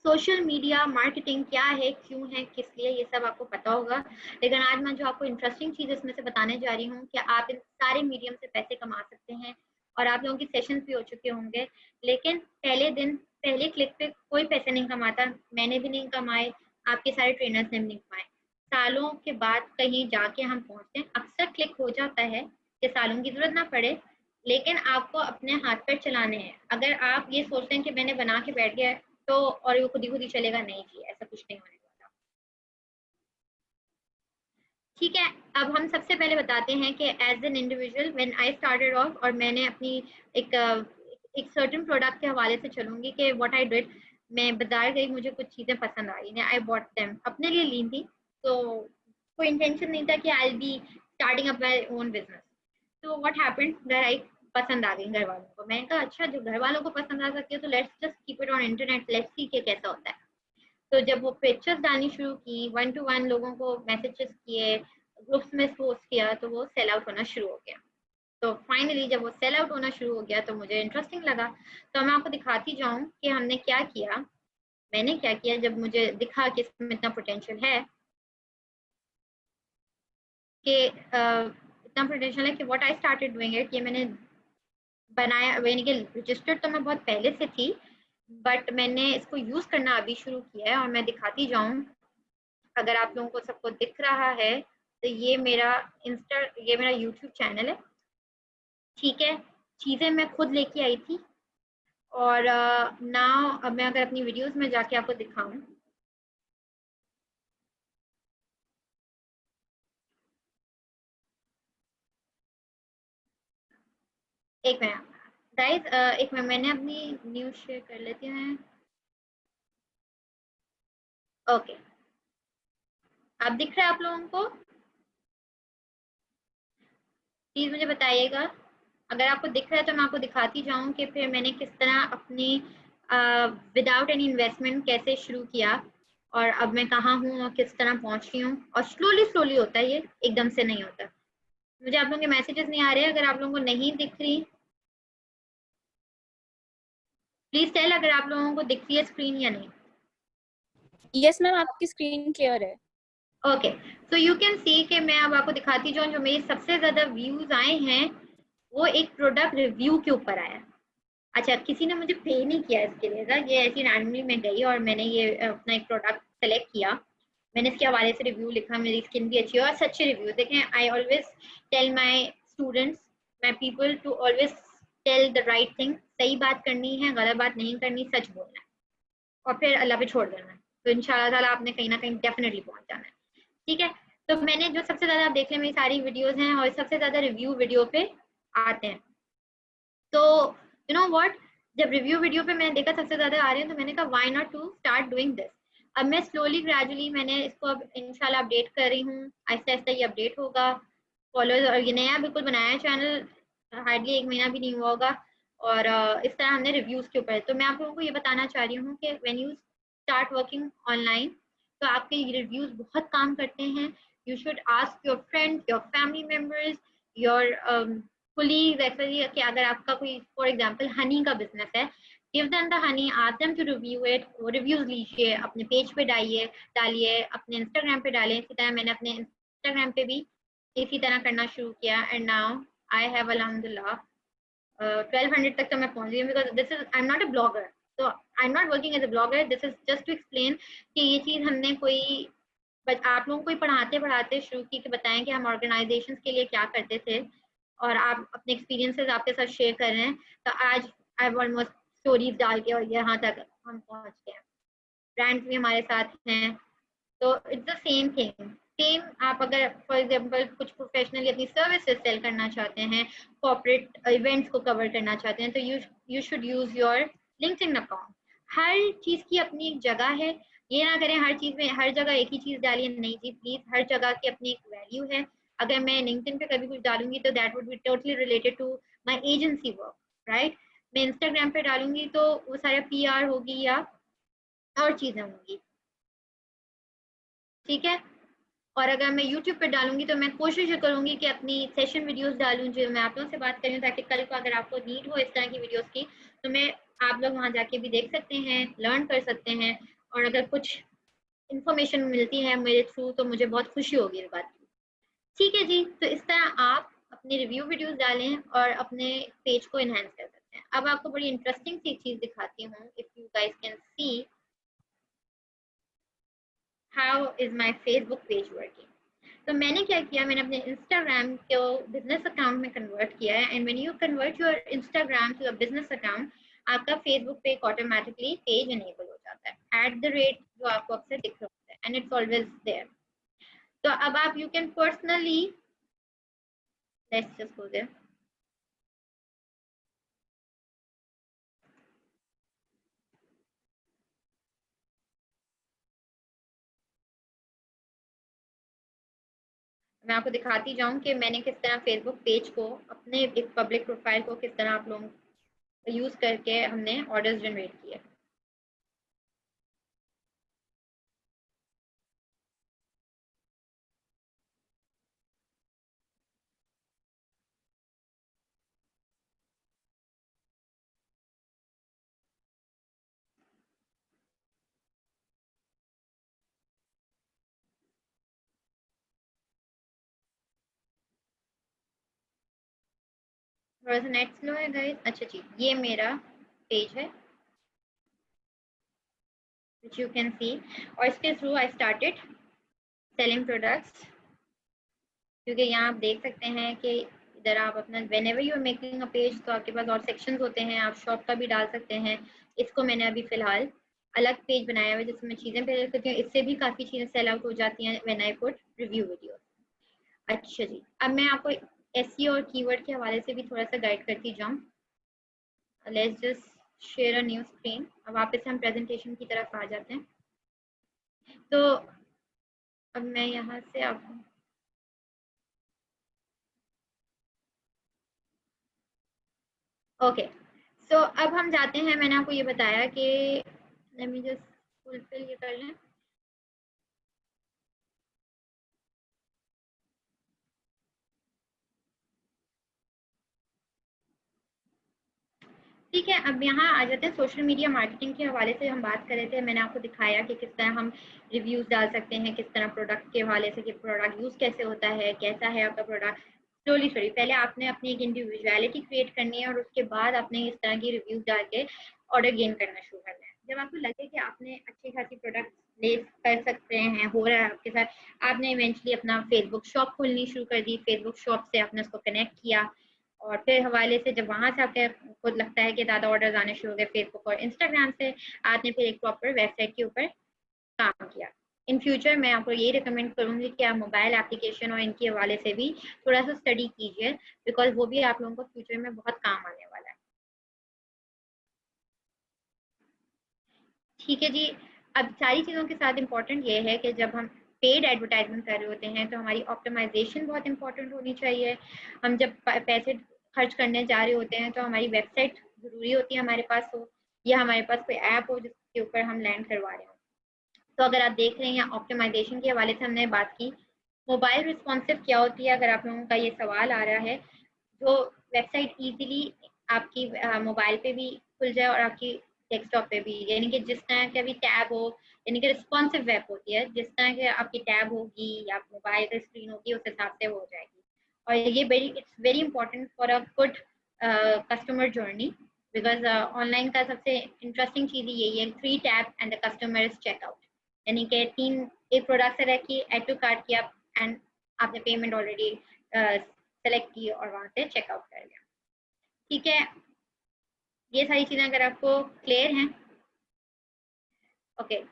सोशल मीडिया मार्केटिंग क्या है, क्यों है, किस लिए, ये सब आपको पता होगा, लेकिन आज मैं जो आपको इंटरेस्टिंग चीज इसमें से बताने जा रही हूँ कि आप इन सारे मीडियम से पैसे कमा सकते हैं। और आप लोगों की सेशंस भी हो चुके होंगे, लेकिन पहले दिन पहले क्लिक पे कोई पैसे नहीं कमाता, मैंने भी नहीं कमाए, आपके सारे ट्रेनर्स ने भी नहीं कमाए। सालों के बाद कहीं जाके हम पहुंचते हैं, अक्सर क्लिक हो जाता है कि सालों की जरूरत ना पड़े, लेकिन आपको अपने हाथ पैर चलाने हैं। अगर आप ये सोचते हैं कि मैंने बना के बैठ गया तो और ये खुद ही चलेगा, नहीं जी, ऐसा कुछ नहीं होने वाला। ठीक है, अब हम सबसे पहले बताते हैं कि as an individual when I started off, और मैंने अपनी एक एक सर्टेन प्रोडक्ट के हवाले से चलूंगी कि व्हाट आई डिड। मैं बाजार गई, मुझे कुछ चीजें पसंद आ रही, आई बॉट देम, अपने लिए ली थी, तो कोई इंटेंशन नहीं था कि I will be starting up my own business. तो व्हाट हैपेंड दैट आई पसंद आ गई घर वालों को, मैंने कहा अच्छा जो घर वालों को पसंद आ सकती है तो let's just keep it on internet, let's see के कैसा होता है। तो जब वो पिक्चर्स डालनी शुरू की, 1 to 1 लोगों को मैसेजेस किए, ग्रुप्स में पोस्ट किया, तो वो सेल आउट होना शुरू हो गया। तो फाइनली जब वो सेल आउट होना शुरू हो गया तो मुझे इंटरेस्टिंग लगा, तो मैं आपको दिखाती जाऊं कि हमने क्या किया, मैंने क्या किया जब मुझे दिखा कि इसमें इतना पोटेंशियल है, कि इतना पोटेंशियल है कि what I started doing it, ये मैंने बनाया, यानी कि रजिस्टर्ड तो मैं बहुत पहले से थी, बट मैंने इसको यूज करना अभी शुरू किया है, और मैं दिखाती जाऊं, अगर आप लोगों को सबको दिख रहा है तो ये मेरा यूट्यूब चैनल है। ठीक है, चीजें मैं खुद लेके आई थी, और नाउ अब मैं अगर अपनी वीडियोस में जाके आपको दिखाऊं, एक मिनट गाइस, एक मिनट, मैंने अपनी न्यूज शेयर कर लेती हूँ। ओके, अब दिख रहा है आप लोगों को, प्लीज मुझे बताइएगा अगर आपको दिख रहा है तो मैं आपको दिखाती जाऊं कि फिर मैंने किस तरह अपनी विदाउट एनी इन्वेस्टमेंट कैसे शुरू किया और अब मैं कहाँ हूँ और किस तरह पहुंच रही हूँ। और स्लोली स्लोली होता है, ये एकदम से नहीं होता। मुझे आप लोगों के मैसेजेस नहीं आ रहे, अगर आप लोगों को नहीं दिख रही प्लीज टेल अगर आप लोगों को दिख रही है स्क्रीन या नहीं। यस मैम, आपकी स्क्रीन क्लियर है। Okay, so you can see कि मैं अब आपको दिखाती जाऊँ जो मेरे सबसे ज्यादा व्यूज आए हैं वो एक प्रोडक्ट रिव्यू के ऊपर आया। अच्छा, किसी ने मुझे पे नहीं किया इसके लिए था, ये ऐसी रैंडमली मैं गई और मैंने ये अपना एक प्रोडक्ट सेलेक्ट किया, मैंने इसके हवाले से रिव्यू लिखा, मेरी स्किन भी अच्छी है और सच्चे रिव्यू देखें। I always tell my students, my people to always tell the right thing. सही बात करनी है, गलत बात नहीं करनी, सच बोलना है और फिर अल्लाह पे छोड़ देना है, तो इंशाल्लाह ताला आपने कहीं ना कहीं डेफिनेटली पहुंच जाना है। ठीक है, तो मैंने जो सबसे ज्यादा आप देख लें मेरी सारी वीडियोस हैं और सबसे ज्यादा रिव्यू वीडियो पे आते हैं। तो यू नो व्हाट, जब रिव्यू वीडियो पे मैंने देखा सबसे ज्यादा आ रहे हैं तो मैंने कहा why not to start doing this. अब मैं स्लोली ग्रेजुअली मैंने इसको अब इंशाल्लाह अपडेट कर रही हूँ, आहिस्ता आहिस्ता ये अपडेट होगा। फॉलोअर्स और ये नया बिल्कुल बनाया है चैनल, हार्डली 1 महीना भी नहीं हुआ होगा और इस तरह हमने रिव्यूज के ऊपर। तो मैं आप लोगों को ये बताना चाह रही हूँ कि when you start working online तो आपके रिव्यूज बहुत काम करते हैं। You should ask your friend, your family members, your colleague, वैसे ही कि अगर आपका कोई फॉर एग्जांपल हनी का बिजनेस है, give them the honey, ask them to review it, वो रिव्यूज लीजिए, अपने पेज पे डालिए, अपने इंस्टाग्राम पे डालें। इसी तरह मैंने अपने इंस्टाग्राम पे भी इसी तरह करना शुरू किया एंड नाउ आई हैव अल्हम्दुलिल्लाह 1200 तक तो मैं पहुंच गई हूँ। Because this is, I am not a blogger, तो I am not working as a blogger, this is just to explain कि ये चीज हमने कोई आप लोगों को ही पढ़ाते पढ़ाते शुरू की कि बताएं कि हम ऑर्गेनाइजेशंस के लिए क्या करते थे और आप अपने एक्सपीरियंसेस आपके साथ शेयर कर रहे हैं। तो आज आई ऑलमोस्ट स्टोरीज डाल के और यहाँ तक हम पहुंच गए हैं, ब्रांड्स भी हमारे साथ हैं। तो it's the same thing. Same आप अगर फॉर एग्जांपल कुछ प्रोफेशनली अपनी सर्विसेज सेल करना चाहते हैं, कॉर्पोरेट इवेंट्स को कवर करना चाहते हैं, तो you should use your LinkedIn account. हर चीज की अपनी एक जगह है, ये ना करें हर चीज में हर जगह एक ही चीज डालिए, नहीं जी प्लीज, हर जगह की अपनी एक वैल्यू है। अगर मैं लिंक्डइन पे कभी कुछ डालूंगी तो that would be totally related to my agency work, right. मैं इंस्टाग्राम पे डालूंगी तो वो सारा पीआर होगी या और चीजें होंगी, ठीक है। और अगर मैं YouTube पे डालूंगी तो मैं कोशिश ये करूंगी कि अपनी सेशन वीडियोस डालूं जो मैं आप लोगों से बात कर रही हूँ, ताकि कल को अगर आपको नीड हो इस तरह की वीडियोस की तो मैं आप लोग वहां जाके भी देख सकते हैं, लर्न कर सकते हैं। और अगर कुछ इंफॉर्मेशन मिलती है मेरे थ्रू तो मुझे बहुत खुशी होगी इस बात की। ठीक है जी, तो इस तरह आप अपने रिव्यू वीडियोस डालें और अपने पेज को इनहेंस कर सकते हैं। अब आपको बड़ी इंटरेस्टिंग सी चीज दिखाती हूँ, if you guys can see how is my Facebook page working. तो मैंने क्या किया, मैंने अपने इंस्टाग्राम को बिजनेस अकाउंट में कन्वर्ट किया है। And when you convert your Instagram to a business account, आपका फेसबुक पे ऑटोमेटिकली पेज इनेबल हो जाता है @ जो आपको अक्सर दिख रहा होता है, एंड इट्स ऑलवेज देयर। तो अब आप you can personally, let's just go there. मैं आपको दिखाती जाऊं कि मैंने किस तरह फेसबुक पेज को अपने एक पब्लिक प्रोफाइल को किस तरह आप लोग यूज करके हमने ऑर्डर्स जनरेट किए। थोड़ा सा नेट स्लो है गाइस। अच्छा जी, ये मेरा पेज है which you can see, और इसके through I started selling products. क्योंकि यहाँ आप देख सकते हैं कि इधर आप अपना whenever you are making a page तो आपके पास और सेक्शंस होते हैं, आप शॉप का भी डाल सकते हैं। इसको मैंने अभी फिलहाल अलग पेज बनाया हुआ है जिसमें मैं चीज़ें भेज सकती हूँ, इससे भी काफ़ी चीज़ें सेल आउट हो जाती हैं when I put review video. अच्छा जी, अब मैं आपको एसईओ और कीवर्ड के हवाले से भी थोड़ा सा गाइड करती जाऊँ। Let's just share a new screen. अब वापस से हम प्रेजेंटेशन की तरफ आ जाते हैं। तो अब मैं यहाँ से आपको ओके, सो अब हम जाते हैं, मैंने आपको ये बताया कि लेट मी जस्ट फुलफिल ये कर लें। ठीक है, अब यहाँ आ जाते हैं सोशल मीडिया मार्केटिंग के हवाले से हम बात कर रहे थे। मैंने आपको दिखाया कि किस तरह हम रिव्यूज़ डाल सकते हैं, किस तरह प्रोडक्ट के हवाले से कि प्रोडक्ट यूज़ कैसे होता है, कैसा है आपका प्रोडक्ट। स्लोली स्लोली पहले आपने अपनी एक इंडिविजुअलिटी क्रिएट करनी है और उसके बाद आपने इस तरह की रिव्यूज़ डाल के ऑर्डर गेन करना शुरू करना है। जब आपको लगे कि आपने अच्छी खासी प्रोडक्ट ले कर सकते हैं, हो रहा है आपके साथ, आपने इवेंचुअली अपना फेसबुक शॉप खोलनी शुरू कर दी। फेसबुक शॉप से आपने उसको कनेक्ट किया और फिर हवाले से जब वहाँ से आपके खुद लगता है कि ज़्यादा ऑर्डर्स आने शुरू हो गए फेसबुक और इंस्टाग्राम से, आपने फिर एक प्रॉपर वेबसाइट के ऊपर काम किया। इन फ्यूचर मैं आपको ये रिकमेंड करूँगी कि आप मोबाइल एप्लीकेशन और इनके हवाले से भी थोड़ा सा स्टडी कीजिए, बिकॉज वो भी आप लोगों को फ्यूचर में बहुत काम आने वाला है। ठीक है जी, अब सारी चीज़ों के साथ इम्पोर्टेंट ये है कि जब हम पेड एडवर्टाइजमेंट कर रहे होते हैं तो हमारी ऑप्टिमाइजेशन बहुत इंपॉर्टेंट होनी चाहिए। हम जब पैसे खर्च करने जा रहे होते हैं तो हमारी वेबसाइट ज़रूरी होती है हमारे पास हो, या हमारे पास कोई ऐप हो जिसके ऊपर हम लैंड करवा रहे हो। तो अगर आप देख रहे हैं ऑप्टिमाइजेशन के हवाले से हमने बात की। मोबाइल रिस्पॉन्सिव क्या होती है, अगर आप लोगों का ये सवाल आ रहा है, जो वेबसाइट इजीली आपकी मोबाइल पे भी खुल जाए और आपकी डेस्कटॉप पे भी, यानी कि जिस तरह का भी टैब हो, यानी कि रिस्पॉन्सिव वेब होती है, जिस तरह के आपकी टैब होगी या मोबाइल की स्क्रीन होगी उस हिसाब से हो जाएगी। और ये very it's very important for a good customer journey, because online का सबसे इंटरेस्टिंग चीज़ यही है, 3 tab and the customer is checkout, यानी कि 3 एक प्रोडक्ट से रखी, एड टू कार्ट किया एंड आपने पेमेंट ऑलरेडी सेलेक्ट की और वहां से चेकआउट कर लिया। ठीक है, ये सारी चीज़ें अगर आपको क्लियर हैं। ओके,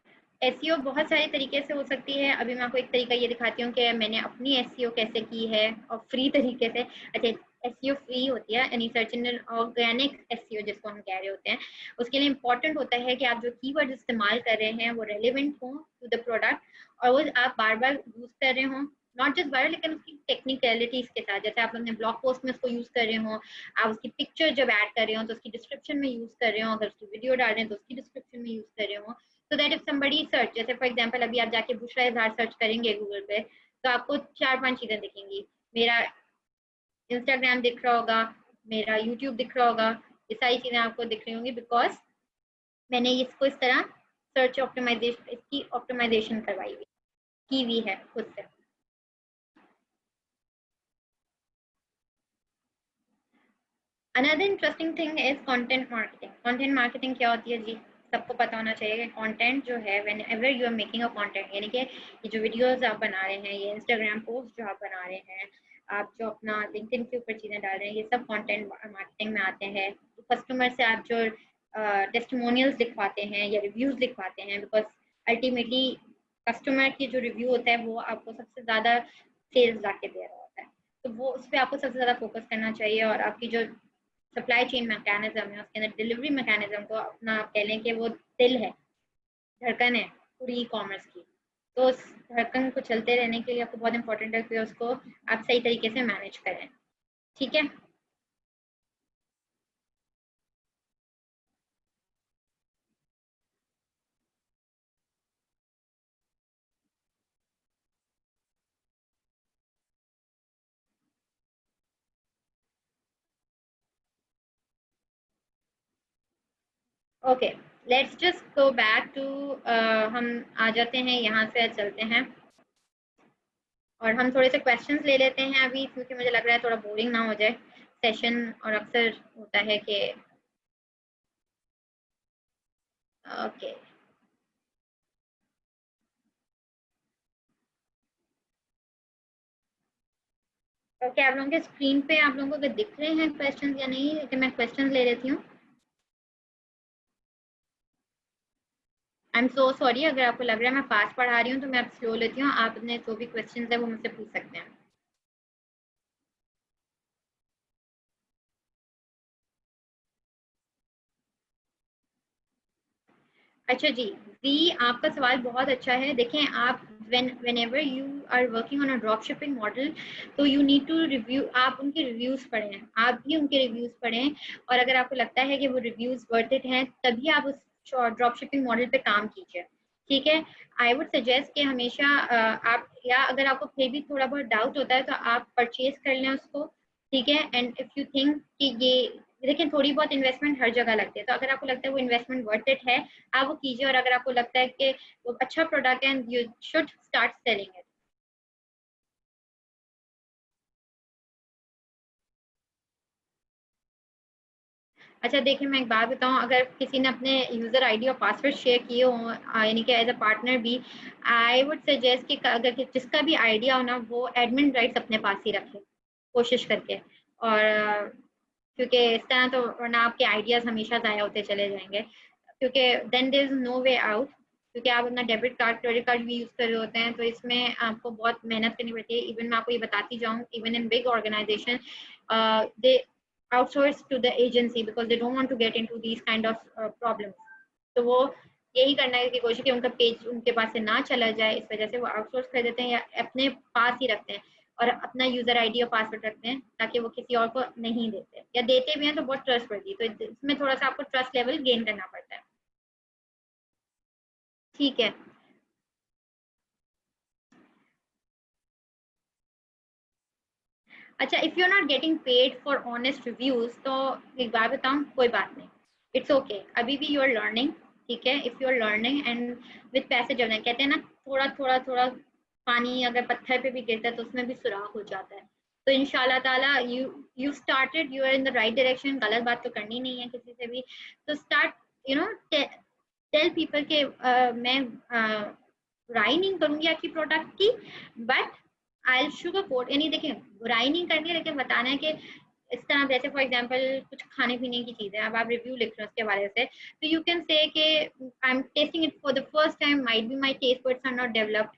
एसईओ बहुत सारे तरीके से हो सकती है। अभी मैं आपको एक तरीका ये दिखाती हूँ कि मैंने अपनी एसईओ कैसे की है और फ्री तरीके से। अच्छा, एसईओ फ्री होती है, यानी सर्च इंजन ऑर्गेनिक एसईओ जिसको हम कह रहे होते हैं। उसके लिए इंपॉर्टेंट होता है कि आप जो कीवर्ड इस्तेमाल कर रहे हैं वो रेलिवेंट हो टू द प्रोडक्ट और वो आप बार बार यूज कर रहे हो, नॉट जस्ट बार, लेकिन उसकी टेक्निकलिटीज के साथ। जैसे आप अपने ब्लॉग पोस्ट में उसको यूज कर रहे हो, आप उसकी पिक्चर जब ऐड कर रहे हो तो उसकी डिस्क्रिप्शन में यूज कर रहे हो, अगर उसकी वीडियो डाल रहे हैं तो उसकी डिस्क्रिप्शन में यूज कर रहे हो। So that if somebody search, जैसे फॉर एग्जांपल अभी आप जाके बुशरा इजहार सर्च करेंगे गूगल पे तो आपको 4-5 चीजें दिखेंगी। मेरा इंस्टाग्राम दिख रहा होगा, मेरा यूट्यूब दिख रहा होगा, ये सारी चीजें आपको दिख रही होंगी बिकॉज मैंने इसको इस तरह सर्च ऑप्टिमाइजेशन, इसकी ऑप्टिमाइजेशन करवाई हुई की हुई है खुद से। Another interesting thing is content marketing. Content marketing क्या होती है जी, सबको पता होना चाहिए कि कंटेंट जो है, whenever you are making a content, यानी कि ये जो वीडियोस आप बना रहे हैं, ये इंस्टाग्राम पोस्ट जो आप बना रहे हैं, आप जो अपना लिंक्डइन के ऊपर चीज़ें डाल रहे हैं, ये सब कंटेंट मार्केटिंग में आते हैं। तो कस्टमर से आप जो टेस्टिमोनियल्स लिखवाते हैं या रिव्यूज़ लिखवाते हैं, बिकॉज अल्टीमेटली कस्टमर की जो रिव्यू होता है वो आपको सबसे ज़्यादा सेल्स ला के दे रहा होता है। तो वो उस पर आपको सबसे ज़्यादा फोकस करना चाहिए और आपकी जो सप्लाई चेन मैकेनिज्म है उसके अंदर डिलीवरी मैकेनिज्म को अपना आप कह लें कि वो दिल है, धड़कन है पूरी ई कॉमर्स की। तो उस धड़कन को चलते रहने के लिए आपको बहुत इंपॉर्टेंट है कि उसको आप सही तरीके से मैनेज करें। ठीक है, okay, let's just go back to, हम आ जाते हैं यहाँ से चलते हैं और हम थोड़े से क्वेश्चंस ले लेते हैं अभी, क्योंकि मुझे लग रहा है थोड़ा बोरिंग ना हो जाए सेशन। और अक्सर होता है कि ओके, तो क्या आप लोगों के स्क्रीन पे आप लोगों को दिख रहे हैं क्वेश्चंस या नहीं, कि मैं क्वेश्चंस ले लेती हूँ। आई एम सो सॉरी, अगर आपको लग रहा है मैं फास्ट पढ़ा रही हूँ तो मैं आप स्लो लेती हूँ। आप अपने जो भी क्वेश्चंस है वो मुझसे पूछ सकते हैं। अच्छा जी, जी आपका सवाल बहुत अच्छा है। देखें, आप whenever you are working on a drop shipping model, तो you need to review, आप उनके रिव्यूज पढ़ें, आप भी उनके रिव्यूज पढ़ें, और अगर आपको लगता है कि वो रिव्यूज वर्थ इट हैं तभी आप उस ड्रॉप शिपिंग मॉडल पे काम कीजिए, ठीक है। आई वुड सजेस्ट कि हमेशा आप, या अगर आपको फिर भी थोड़ा बहुत डाउट होता है तो आप परचेज कर लें उसको, ठीक है। एंड इफ यू थिंक कि ये, लेकिन थोड़ी बहुत इन्वेस्टमेंट हर जगह लगती है, तो अगर आपको लगता है वो इन्वेस्टमेंट वर्थ इट है, आप वो कीजिए, और अगर आपको लगता है कि वो अच्छा प्रोडक्ट है, you should start selling it. अच्छा देखिए, मैं एक बात बताऊं, अगर किसी ने अपने यूजर आईडी और पासवर्ड शेयर किए हो, यानी कि एज अ पार्टनर भी, आई वुड सजेस्ट कि अगर जिसका भी आइडिया हो ना, वो एडमिन राइट्स अपने पास ही रखे, कोशिश करके। और क्योंकि इस तरह तो वरना आपके आइडियाज हमेशा ज़ाया होते चले जाएंगे, क्योंकि then there is no way out. क्योंकि आप अपना डेबिट कार्ड, क्रेडिट कार्ड भी यूज़ कर रहे होते हैं, तो इसमें आपको बहुत मेहनत करनी पड़ती है। इवन मैं आपको ये बताती जाऊँ, even in big organisation they outsource to the agency because they don't want to get into these kind of problems. तो वो यही करने की कोशिश कि उनका पेज उनके पास से ना चला जाए, इस वजह से वो आउटसोर्स कर देते हैं या अपने पास ही रखते हैं, और अपना यूजर आईडी और पासवर्ड रखते हैं ताकि वो किसी और को नहीं देते, या देते भी हैं तो बहुत ट्रस्ट पड़ती है, तो इसमें थोड़ा सा आपको ट्रस्ट लेवल गेन करना पड़ता है, ठीक है। अच्छा, if you are not getting paid for honest reviews, तो एक बात बताऊं, कोई बात नहीं, इट्स ओके, अभी भी यू आर लर्निंग, ठीक है। If you are learning and with पैसे जमने, कहते हैं ना, थोड़ा थोड़ा थोड़ा पानी अगर पत्थर पे भी गिरता है तो उसमें भी सुराख हो जाता है। तो इंशाल्लाह ताला you started, you are in the right direction, गलत बात तो करनी नहीं है किसी से भी। तो start, you know, tell people के मैं बुराई नहीं करूंगी आपकी प्रोडक्ट की, बट आई शुगर कोट, यानी देखिए बुराई नहीं करनी है, लेकिन बताना है कि इस तरह, जैसे फॉर एग्जांपल कुछ खाने पीने की चीजें, अब आप रिव्यू लिख रहे हो उसके बारे से, तो यू कैन से कि I am testing it for the first time, might be my taste buds are not developed,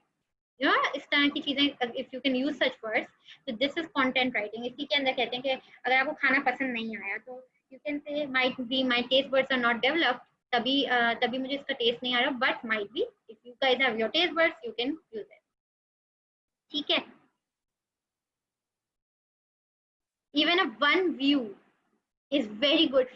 you know, इस तरह की चीजें, if you can use such words, तो दिस इज कंटेंट राइटिंग। इसी के अंदर कहते हैं कि अगर आपको खाना पसंद नहीं आया तो you can say might be my taste buds are not developed, तभी तभी मुझे इसका टेस्ट नहीं आ रहा, but might be if you guys have your taste buds, you can use it, ठीक है। Even a one view is very good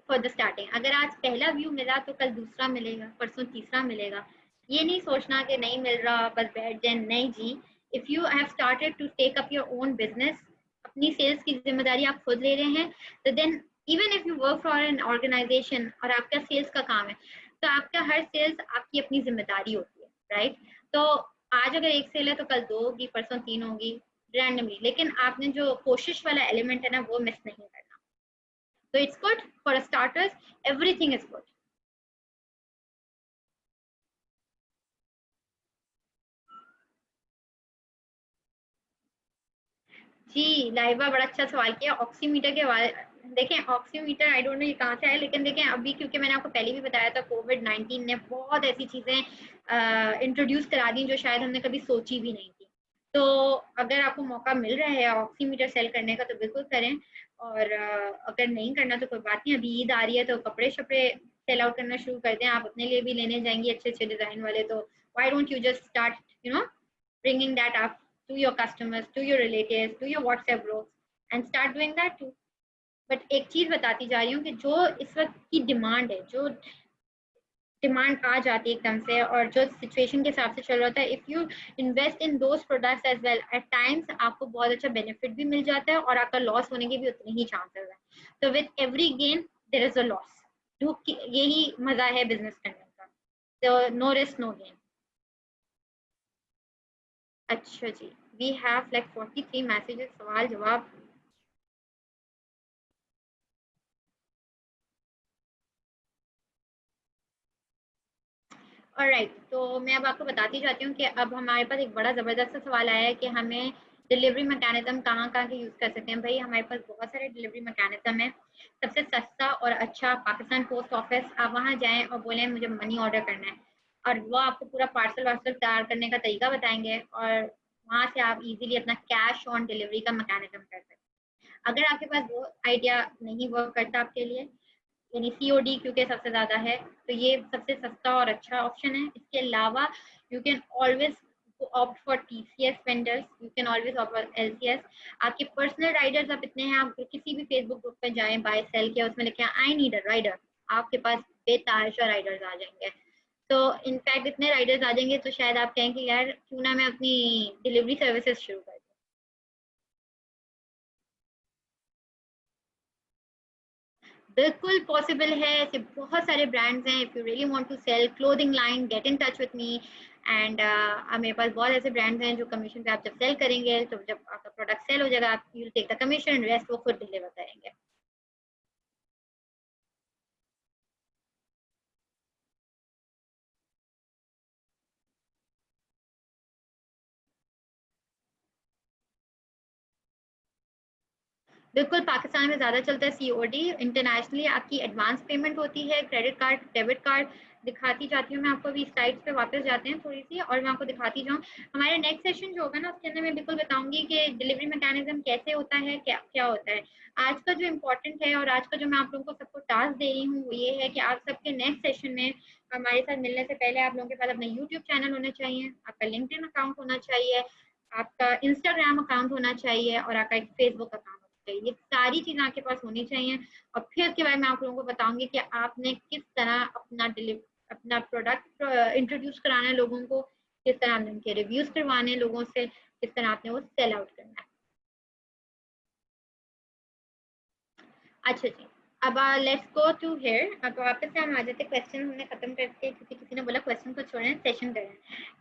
for the starting. अगर आज पहला व्यू मिला तो कल दूसरा मिलेगा, परसों तीसरा मिलेगा। ये नहीं सोचना कि नहीं मिल रहा बस बैठ जाए, नहीं जी। If you have started to take up your own business, अपनी सेल्स की जिम्मेदारी आप खुद ले रहे हैं, तो then even if you work for an organisation और आपका सेल्स का काम है, तो आपका हर सेल्स आपकी अपनी जिम्मेदारी होती है, राइट। तो आज अगर एक सेल है तो कल दो होगी, परसों तीन होगी, रैंडमली, लेकिन आपने जो कोशिश वाला एलिमेंट है ना, वो मिस नहीं करना। So it's good for starters. Everything is good. जी लाइबा, बड़ा अच्छा सवाल किया ऑक्सीमीटर के बारे। देखें ऑक्सीमीटर, आई डोंट नो ये कहाँ से आया, लेकिन देखें अभी, क्योंकि मैंने आपको पहले भी बताया था, कोविड-19 ने बहुत ऐसी चीजें इंट्रोड्यूस करा दी जो शायद हमने कभी सोची भी नहीं थी। तो अगर आपको मौका मिल रहा है ऑक्सीमीटर सेल करने का तो बिल्कुल करें, और अगर नहीं करना तो कोई बात नहीं, अभी ईद आ रही है तो कपड़े शपड़े सेल आउट करना शुरू कर दें। आप अपने लिए भी लेने जाएंगी अच्छे अच्छे डिजाइन वाले, तो why don't you just start, you no, bringing that up to your customers, to your relatives, to your WhatsApp groups, and start doing that too. But एक चीज बताती जा रही हूँ कि जो इस वक्त की डिमांड है, जो डिमांड आ जाती है एकदम से, और जो सिचुएशन के हिसाब से चल रहा था, if you invest in those products as well, at times आपको बहुत अच्छा बेनिफिट भी मिल जाता है, और आपका लॉस होने के भी उतने ही चांसेस हैं। तो with every gain there is a loss, यही मजा है बिजनेस करने का। तो नो रिस्क नो गेन। अच्छा जी, वी हैव लाइक 43 मैसेजेस, सवाल जवाब। ऑलराइट, तो मैं अब आपको बताती जाती हूँ कि अब हमारे पास एक बड़ा ज़बरदस्त सवाल आया है कि हमें डिलीवरी मैकेनिज्म कहाँ कहाँ के यूज़ कर सकते हैं। भाई हमारे पास बहुत सारे डिलीवरी मैकेनिज्म है। सबसे सस्ता और अच्छा पाकिस्तान पोस्ट ऑफिस, आप वहाँ जाएँ और बोलें मुझे मनी ऑर्डर करना है, और वो आपको पूरा पार्सल वार्सल तैयार करने का तरीका बताएंगे, और वहाँ से आप इजीली अपना कैश ऑन डिलीवरी का मैकेनिज्म कर सकते हैं। अगर आपके पास वो आइडिया नहीं वर्क करता आपके लिए, यानी सीओडी क्योंकि सबसे ज़्यादा है, तो ये सबसे सस्ता और अच्छा ऑप्शन है। इसके अलावा you can always opt for TCS vendors, you can always opt for LCS. आपके पर्सनल राइडर्स आप इतने हैं, आप किसी भी फेसबुक ग्रुप पे जाएं, बाय सेल किया, उसमें लिखें आई नीड अ राइडर, आपके पास बेतहाशा राइडर्स आ जाएंगे। तो इनफैक्ट इतने राइडर्स आ जाएंगे तो शायद आप कहें कि यार क्यों ना मैं अपनी डिलीवरी सर्विसेज शुरू कर दूं। बिल्कुल पॉसिबल है, ऐसे बहुत सारे ब्रांड्स हैं। If you really want to sell clothing line, get in touch with me. And मेरे पास बहुत ऐसे ब्रांड्स हैं जो कमीशन पे आप जब सेल करेंगे, तो जब आपका प्रोडक्ट सेल हो जाएगा, आप you will take the commission, rest वो खुद डिलीवर करेंगे। बिल्कुल, पाकिस्तान में ज़्यादा चलता है सीओडी। इंटरनेशनली आपकी एडवांस पेमेंट होती है, क्रेडिट कार्ड, डेबिट कार्ड। दिखाती जाती हूँ मैं आपको, अभी स्लाइड्स पे वापस जाते हैं थोड़ी सी और मैं आपको दिखाती जाऊँ। हमारे नेक्स्ट सेशन जो होगा ना, उसके अंदर मैं बिल्कुल बताऊंगी कि डिलीवरी मैकेनिज्म कैसे होता है, क्या क्या होता है। आज का जो इम्पोर्टेंट है और आज का जो मैं आप लोगों को सबको टास्क दे रही हूँ वो ये है कि आप सबके नेक्स्ट सेशन में हमारे साथ मिलने से पहले आप लोगों के पास अपना यूट्यूब चैनल होना चाहिए, आपका लिंक्डइन अकाउंट होना चाहिए, आपका इंस्टाग्राम अकाउंट होना चाहिए और आपका एक फेसबुक अकाउंट। ये सारी चीजें आपके पास होनी चाहिए। और फिर उसके बाद मैं आप लोगों को बताऊंगी कि आपने किस तरह अपना प्रोडक्ट इंट्रोड्यूस कराना है लोगों को, किस तरह आपने उनके रिव्यूज करवाने हैं लोगों से, किस तरह आपने वो सेल आउट करना है। अच्छा जी, अब लेट्स गो टू हियर। अब वापस से हम आ जाते हैं, क्वेश्चन हमने खत्म करके, क्योंकि किसी ने बोला क्वेश्चन को छोड़ें सेशन करें,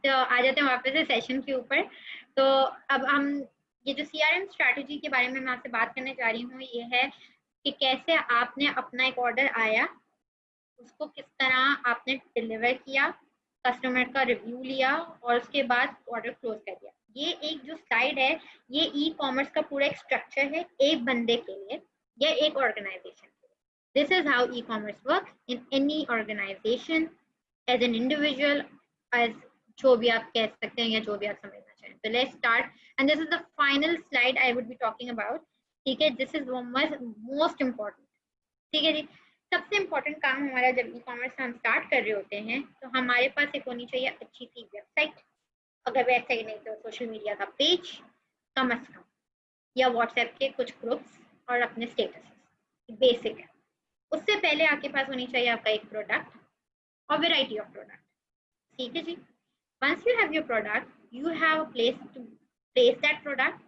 तो आ जाते हैं वापस से सेशन के ऊपर। तो अब हम ये जो सीआरएम स्ट्रैटेजी के बारे में मैं आपसे बात करने जा रही हूँ, ये है कि कैसे आपने अपना एक ऑर्डर आया, उसको किस तरह आपने डिलीवर किया, कस्टमर का रिव्यू लिया और उसके बाद ऑर्डर क्लोज कर दिया। ये एक जो स्लाइड है, ये ई कॉमर्स का पूरा एक स्ट्रक्चर है, एक बंदे के लिए या एक ऑर्गेनाइजेशन के लिए। This is how e commerce work in any organisation, as an individual, as जो भी आप कह सकते हैं या जो भी आप समझना चाहें। तो let's start and this is the final slide I would be talking about. ठीक है, दिस इज मोस्ट इम्पॉर्टेंट। ठीक है जी, सबसे इम्पोर्टेंट काम हमारा जब ई कॉमर्स हम स्टार्ट कर रहे होते हैं तो हमारे पास एक होनी चाहिए अच्छी सी वेबसाइट, अगर वेबसाइट नहीं तो सोशल मीडिया का पेज कम अज कम, या व्हाट्सएप के कुछ ग्रुप्स और अपने स्टेटस, बेसिक है। उससे पहले आपके पास होनी चाहिए आपका एक प्रोडक्ट और वेराइटी ऑफ प्रोडक्ट। ठीक है जी, once you have your product, you have a place to place that product.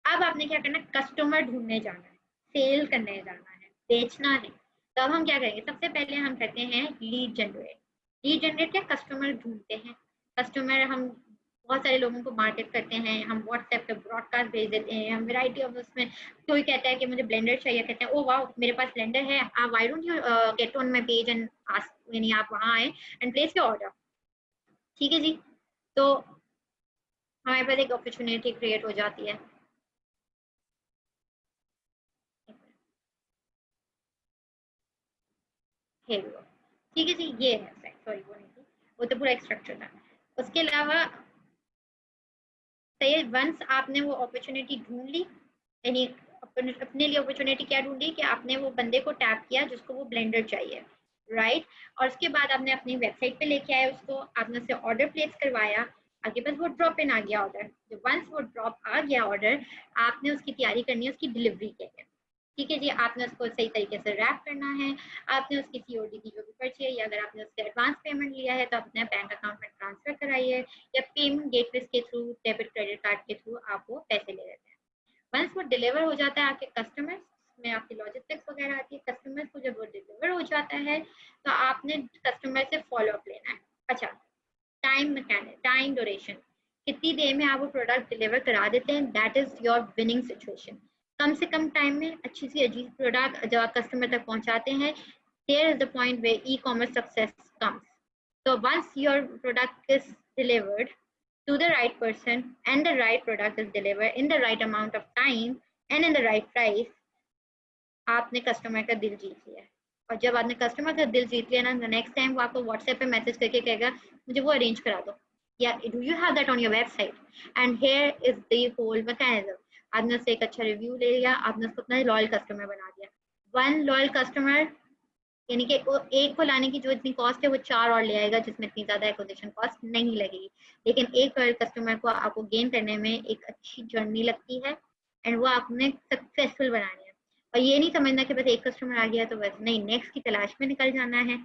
अब आपने क्या करना है, कस्टमर ढूंढने जाना है, सेल करने जाना है, बेचना है। तो अब हम क्या करेंगे, सबसे पहले हम करते हैं लीड जनरेट। लीड जनरेट क्या, कस्टमर ढूंढते हैं। कस्टमर हम बहुत सारे लोगों को मार्केट करते हैं, हम व्हाट्सएप पे ब्रॉडकास्ट भेज देते हैं, हम वैरायटी ऑफ उसमें कोई कहता है कि मुझे ब्लेंडर चाहिए, कहते हैं ओ वाह मेरे पास ब्लेंडर है, आप why don't you get on my page and ask, यानी आप वहां आए एंड प्लेस योर ऑर्डर। ठीक है जी, तो हमारे पास एक अपॉर्चुनिटी क्रिएट हो जाती है। ठीक है जी, ये है सॉरी वो नहीं थी, वो तो पूरा एक स्ट्रक्चर था। उसके अलावा सही, वंस आपने वो अपॉर्चुनिटी ढूंढ ली, यानी अपने लिए अपॉर्चुनिटी क्या ढूंढी कि आपने वो बंदे को टैप किया जिसको वो ब्लेंडर चाहिए, राइट। और उसके बाद आपने अपनी वेबसाइट पे लेके आए उसको, आपने उससे ऑर्डर प्लेस करवाया, आपके पास वो ड्रॉप इन आ गया ऑर्डर। जब वंस वो ड्रॉप आ गया ऑर्डर, आपने उसकी तैयारी करनी है उसकी डिलीवरी के लिए। ठीक है जी, आपने उसको सही तरीके से रैप करना है, आपने उसकी सीओडी की जो भी पर्ची है, या अगर आपने उससे एडवांस पेमेंट लिया है तो अपने बैंक अकाउंट में ट्रांसफर कराइए, या पेमेंट गेटवे के थ्रू, डेबिट क्रेडिट कार्ड के थ्रू आप वो पैसे ले लेते हैं। वंस वो डिलीवर हो जाता है आपके कस्टमर्स में, आपकी लॉजिस्टिक्स वगैरह आती है, कस्टमर्स को जब वो डिलीवर हो जाता है तो आपने कस्टमर से फॉलो अप लेना है। अच्छा, टाइम मैकेनिक, टाइम ड्यूरेशन, कितनी देर में आप वो प्रोडक्ट डिलीवर करा देते हैं, that is your winning situation. कम से कम टाइम में अच्छी सी अजीब प्रोडक्ट जब आप कस्टमर तक पहुंचाते हैं, there is the point way e commerce success comes. So once your product is delivered to the right person and the right product is delivered in the right amount of time and in the right price, आपने customer का दिल जीत लिया। और जब आपने customer का दिल जीत लिया ना, नेक्स्ट टाइम वो आपको व्हाट्सएप पे मैसेज करके कहेगा मुझे वो अरेंज करा दो, या do you have that on your website, and here is the whole mechanism. आपने उससे एक अच्छा रिव्यू ले लिया, आपने उसको अपना लॉयल कस्टमर बना दिया। वन लॉयल कस्टमर यानी कि एक को लाने की जो इतनी कॉस्ट है वो 4 और ले आएगा, जिसमें इतनी ज्यादा एक्विजिशन कॉस्ट नहीं लगेगी। लेकिन एक कस्टमर को आपको गेन करने में एक अच्छी जर्नी लगती है, एंड वो आपने सक्सेसफुल बनानी है। और ये नहीं समझना कि बस एक कस्टमर आ गया तो बस नहीं, नेक्स्ट की तलाश में निकल जाना है।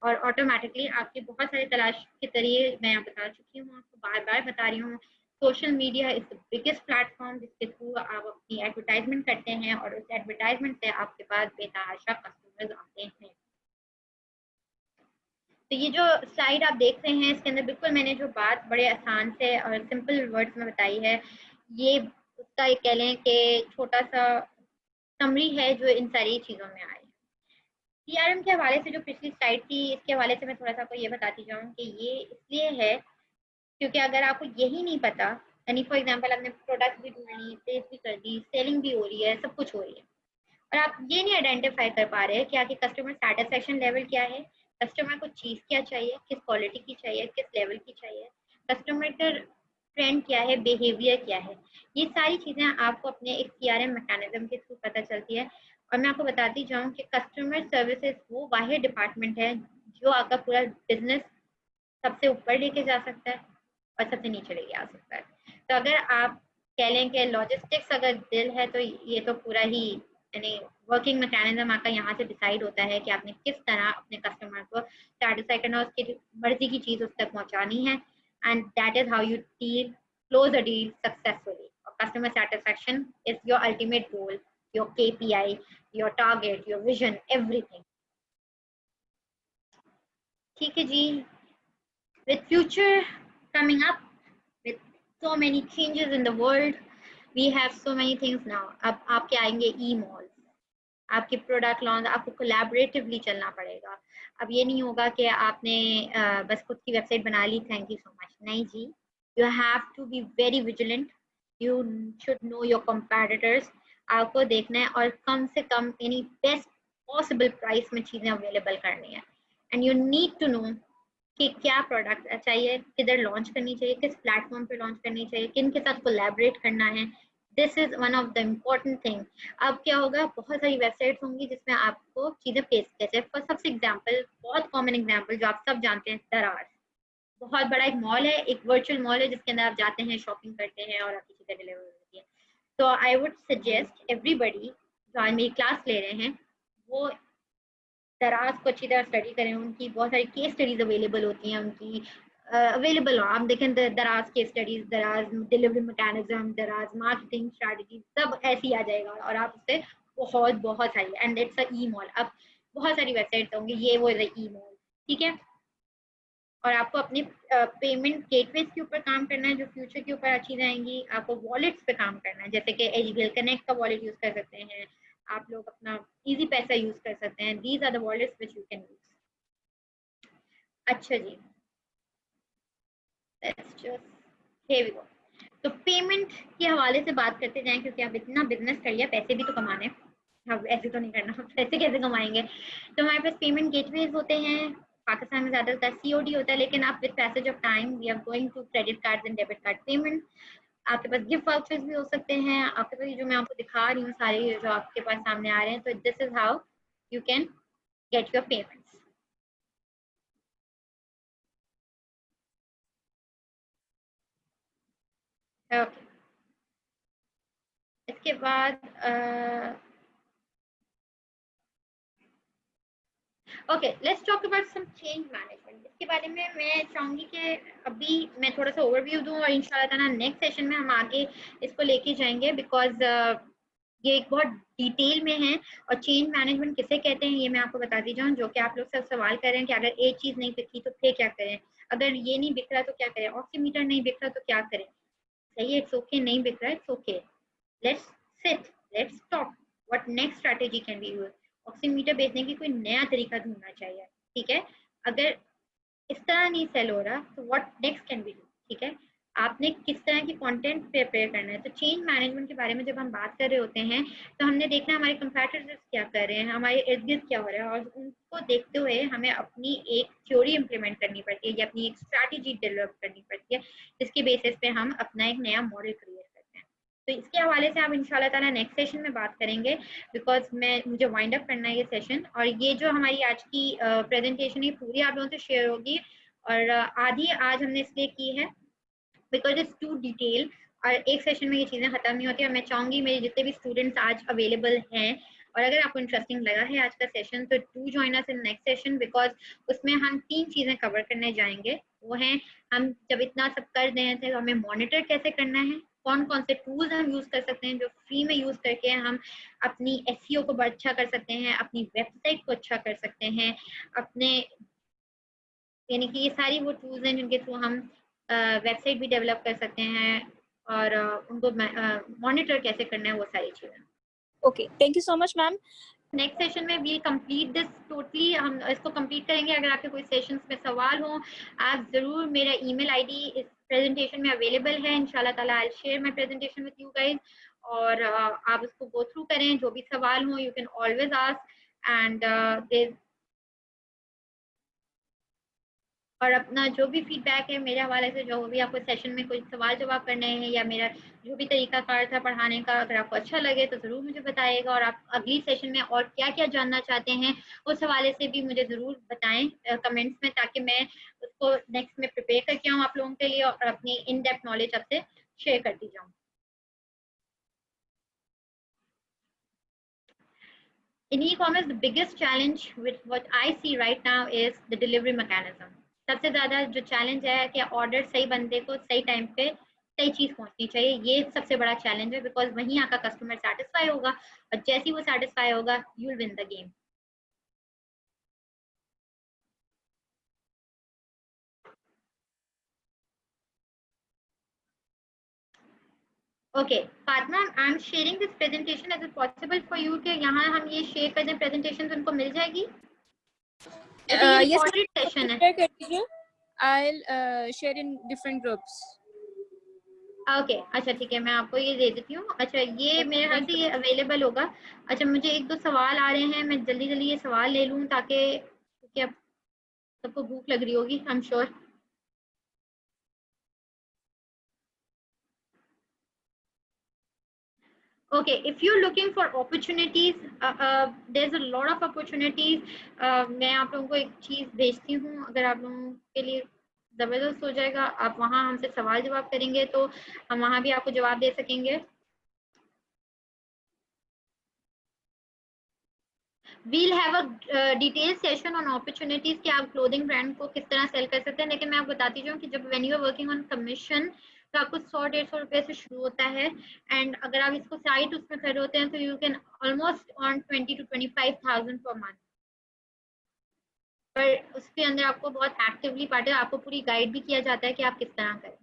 और ऑटोमेटिकली आपकी बहुत सारे तलाश के तरीके मैं यहाँ बता चुकी हूँ, आपको बार बार बता रही हूँ। Social media is the biggest platform जिसके थ्रू आप अपनी एडवर्टाइजमेंट करते हैं, और उस एडवर्टाइजमेंट से आपके पास बेतहाशा कस्टमर्स आते हैं। तो ये जो स्लाइड आप देख रहे हैं, इसके अंदर बिल्कुल मैंने जो बात बड़े आसान से और सिंपल वर्ड्स में बताई है, ये उसका एक कह लें कि छोटा सा समरी है जो इन सारी चीज़ों में आए। सीआरएम के हवाले से जो पिछली स्लाइड थी, इसके हवाले से मैं थोड़ा सा आपको ये बताती जाऊँ कि ये इसलिए है क्योंकि अगर आपको यही नहीं पता, यानी फॉर एग्जांपल आपने प्रोडक्ट भी ढूंढ ली, सेल्स भी कर दी, सेलिंग भी हो रही है, सब कुछ हो रही है, और आप ये नहीं आइडेंटिफाई कर पा रहे कि आपके कस्टमर सेटिस्फेक्शन लेवल क्या है, कस्टमर को चीज़ क्या चाहिए, किस क्वालिटी की चाहिए, किस लेवल की चाहिए, कस्टमर का ट्रेंड क्या है, बिहेवियर क्या है, ये सारी चीज़ें आपको अपने एक सीआरएम मैकेनिज्म के थ्रू पता चलती है। और मैं आपको बताती जाऊँ कि कस्टमर सर्विसेज वो वाहिद डिपार्टमेंट है जो आपका पूरा बिजनेस सबसे ऊपर लेके जा सकता है और सबसे नीचे लेके आ सकता है। तो अगर आप कह लें कि लॉजिस्टिक्स अगर दिल है, तो ये तो पूरा ही यानी वर्किंग मैकेनिज्म आपका यहाँ से डिसाइड होता है कि आपने किस तरह अपने कस्टमर को सेटिस्फाई करना, उसकी मर्जी की चीज़ उस तक पहुँचानी है, and that is how you deal close a deal successfully. और customer satisfaction is your ultimate goal, your KPI, your target, your vision, everything. ठीक है जी। With future coming up, with so many changes in the world, we have so many things now. अब आपके आएंगे ई-मॉल्स, आपके product launch, आपको collaboratively चलना पड़ेगा। अब ये नहीं होगा कि आपने बस खुद की वेबसाइट बना ली, थैंक यू सो मच, नहीं जी। You have to be very vigilant, you should know your competitors. आपको देखना है और कम से कम यानी बेस्ट पॉसिबल प्राइस में चीज़ें अवेलेबल करनी है, and you need to know कि क्या प्रोडक्ट चाहिए, किधर लॉन्च करनी चाहिए, किस प्लेटफॉर्म पे लॉन्च करनी चाहिए, किन के साथ कोलैबोरेट करना है। This is one of the important thing. अब क्या होगा, बहुत सारी वेबसाइट्स होंगी जिसमें आपको चीज़ें पेश कैसे, फॉर सबसे एग्जाम्पल, बहुत कॉमन एग्जाम्पल जो आप सब जानते हैं, दराज। बहुत बड़ा एक मॉल है, एक वर्चुअल मॉल है जिसके अंदर आप जाते हैं, शॉपिंग करते हैं और आपकी चीज़ें डिलीवर होती है। तो आई वुड सजेस्ट एवरीबडी जो आज मेरी क्लास ले रहे हैं, वो दराज को अच्छी तरह स्टडी करें। उनकी बहुत सारी केस स्टडीज अवेलेबल होती हैं, उनकी अवेलेबल हो, आप देखें दराज केस स्टडीज, दराज डिलीवरी मैकेनिज्म, दराज मार्केटिंग स्ट्रैटेजी, सब ऐसे ही आ जाएगा और आप उससे बहुत बहुत सारी, and it's a E mall. अब बहुत सारी वेबसाइट्स होंगी, ये वो ई मॉल, ठीक है। और आपको अपने पेमेंट गेटवेज के ऊपर काम करना है जो फ्यूचर के ऊपर अच्छी जाएंगी। आपको वॉलेट्स पे काम करना है, जैसे कि एचडीएल कनेक्ट का वॉलेट यूज कर सकते हैं आप लोग, अपना इजी पैसा यूज कर सकते हैं। These are the wallets which you can use. अच्छा जी, let's just here we go. तो पेमेंट के हवाले से बात करते जाएं, क्योंकि आप इतना बिजनेस कर लिया, पैसे भी तो कमाने हैं। अब ऐसे तो नहीं करना, पैसे कैसे कमाएंगे। तो हमारे पास पेमेंट गेटवेज होते हैं, पाकिस्तान में ज्यादातर सीओडी होता है, लेकिन आप with passage of time we are going to credit card and debit card payment. आपके पास गिफ्ट वाउचर्स भी हो सकते हैं। आपके पास जो मैं आपको दिखा रही हूँ सारे जो आपके पास सामने आ रहे हैं, तो this is how you can get your payments. Okay, इसके बाद okay, let's talk about some change management. इसके बारे में मैं चाहूंगी कि अभी मैं थोड़ा सा ओवरव्यू दूं, और इंशाल्लाह ताला नेक्स्ट सेशन में हम आगे इसको लेके जाएंगे, बिकॉज ये एक बहुत डिटेल में है। और चेंज मैनेजमेंट किसे कहते हैं ये मैं आपको बताती जाऊँ, जो कि आप लोग सब सवाल कर रहे हैं कि अगर एक चीज़ नहीं बिकी तो फिर क्या करें, अगर ये नहीं बिक रहा तो क्या करें, ऑक्सीमीटर नहीं बिक रहा तो क्या करें। सही है, इट्स ओके, नहीं बिक रहा, it's okay, let's sit, let's talk what next strategy can be used. Oximeter बेचने की कोई नया तरीका ढूंढना चाहिए, ठीक है। अगर इस तरह नहीं सेल हो रहा तो what next can be do, ठीक है। आपने किस तरह की कंटेंट प्रिपेयर करना है। तो चेंज मैनेजमेंट के बारे में जब हम बात कर रहे होते हैं, तो हमने देखना है हमारे कंपैटिटर्स क्या कर रहे हैं, हमारे इर्द गिर्द क्या हो रहा है, और उनको देखते हुए हमें अपनी एक थ्योरी इंप्लीमेंट करनी पड़ती है या अपनी एक स्ट्रैटेजी डेवलप करनी पड़ती है, जिसके बेसिस पे हम अपना एक नया मॉडल क्रिएट करते हैं। तो इसके हवाले से आप इंशाल्लाह ताला नेक्स्ट सेशन में बात करेंगे, बिकॉज मुझे वाइंड अप करना है ये सेशन। और ये जो हमारी आज की प्रेजेंटेशन है पूरी आप लोगों से शेयर होगी, और आधी आज हमने इसलिए की है बिकॉज इट्स टू डिटेल, और एक सेशन में ये चीज़ें खत्म नहीं होती। और मैं चाहूँगी मेरे जितने भी स्टूडेंट्स आज अवेलेबल हैं, और अगर आपको इंटरेस्टिंग लगा है आज का सेशन, तो do join us in next session, because उसमें हम 3 चीज़ें कवर करने जाएंगे। वो हैं, हम जब इतना सब कर रहे थे तो हमें मॉनिटर कैसे करना है, कौन कौन से टूल्स हम यूज़ कर सकते हैं जो फ्री में यूज़ करके हम अपनी एसईओ को अच्छा कर सकते हैं, अपनी वेबसाइट को अच्छा कर सकते हैं, अपने, यानी कि ये सारी वो टूल्स हैं जिनके थ्रू हम वेबसाइट भी डेवलप कर सकते हैं, और उनको मॉनिटर कैसे करना है, वो सारी चीज़ें। Okay, thank you so much ma'am. Next session में वी कंप्लीट दिस टोटली, हम इसको कंप्लीट करेंगे। अगर आपके कोई सेशंस में सवाल हो, आप ज़रूर, मेरा ईमेल आईडी इस प्रेजेंटेशन में अवेलेबल है। इंशाल्लाह ताला I share my presentation with you guys, और आप उसको गो थ्रू करें। जो भी सवाल हो you can always ask, and और अपना जो भी फीडबैक है मेरे हवाले से, जो भी आपको सेशन में कोई सवाल जवाब करने हैं, या मेरा जो भी तरीका कार था पढ़ाने का, अगर आपको अच्छा लगे तो ज़रूर मुझे बताइएगा। और आप अगली सेशन में और क्या क्या जानना चाहते हैं उस हवाले से भी मुझे ज़रूर बताएं कमेंट्स में, ताकि मैं उसको नेक्स्ट में प्रिपेयर करके आऊँ आप लोगों के लिए, और अपनी इन डेप्थ नॉलेज आपसे शेयर करती जाऊँ। In e-commerce, the biggest challenge with what I see right now is the delivery mechanism. सबसे ज़्यादा जो चैलेंज है कि ऑर्डर सही बंदे को सही टाइम पे सही चीज़ पहुंचनी चाहिए, ये सबसे बड़ा चैलेंज है, बिकॉज वहीं आपका कस्टमर सेटिस्फाई होगा, और जैसे ही वो सेटिस्फाई होगा you will win the game. Okay Fatima, I am sharing this presentation, is it possible for you कि यहाँ हम ये शेयर कर दें प्रेजेंटेशन, उनको मिल जाएगी? वैसे ये यस रिकॉर्डेड सेशन है। शेयर कर दीजिए, I will share in different groups. Okay अच्छा ठीक है, मैं आपको ये दे देती हूँ। अच्छा ये मेरे ख्याल थैंक से यू। ये अवेलेबल होगा। अच्छा मुझे एक दो सवाल आ रहे हैं, मैं जल्दी जल्दी ये सवाल ले लूँ, ताकि, क्योंकि अब सबको भूख लग रही होगी I am sure. Okay, if you're looking for opportunities, there's a lot of opportunities. मैं आप लोगों को एक चीज़ भेजती हूँ, अगर आप लोगों के लिए ज़बरदस्त हो जाएगा, आप वहाँ हमसे सवाल जवाब करेंगे तो हम वहाँ भी आपको जवाब दे सकेंगे। We'll have a detailed session on opportunities कि आप क्लोथिंग ब्रांड को किस तरह सेल कर सकते हैं। लेकिन मैं आपको बताती हूँ कि जब when you are working on commission, तो आपको 100-150 रुपए से शुरू होता है, एंड अगर आप इसको साइड उसमें कर रहे होते हैं तो you can almost earn 20 to 25,000 per month. पर उसके अंदर आपको बहुत एक्टिवली पार्ट है, आपको पूरी गाइड भी किया जाता है कि आप किस तरह करें।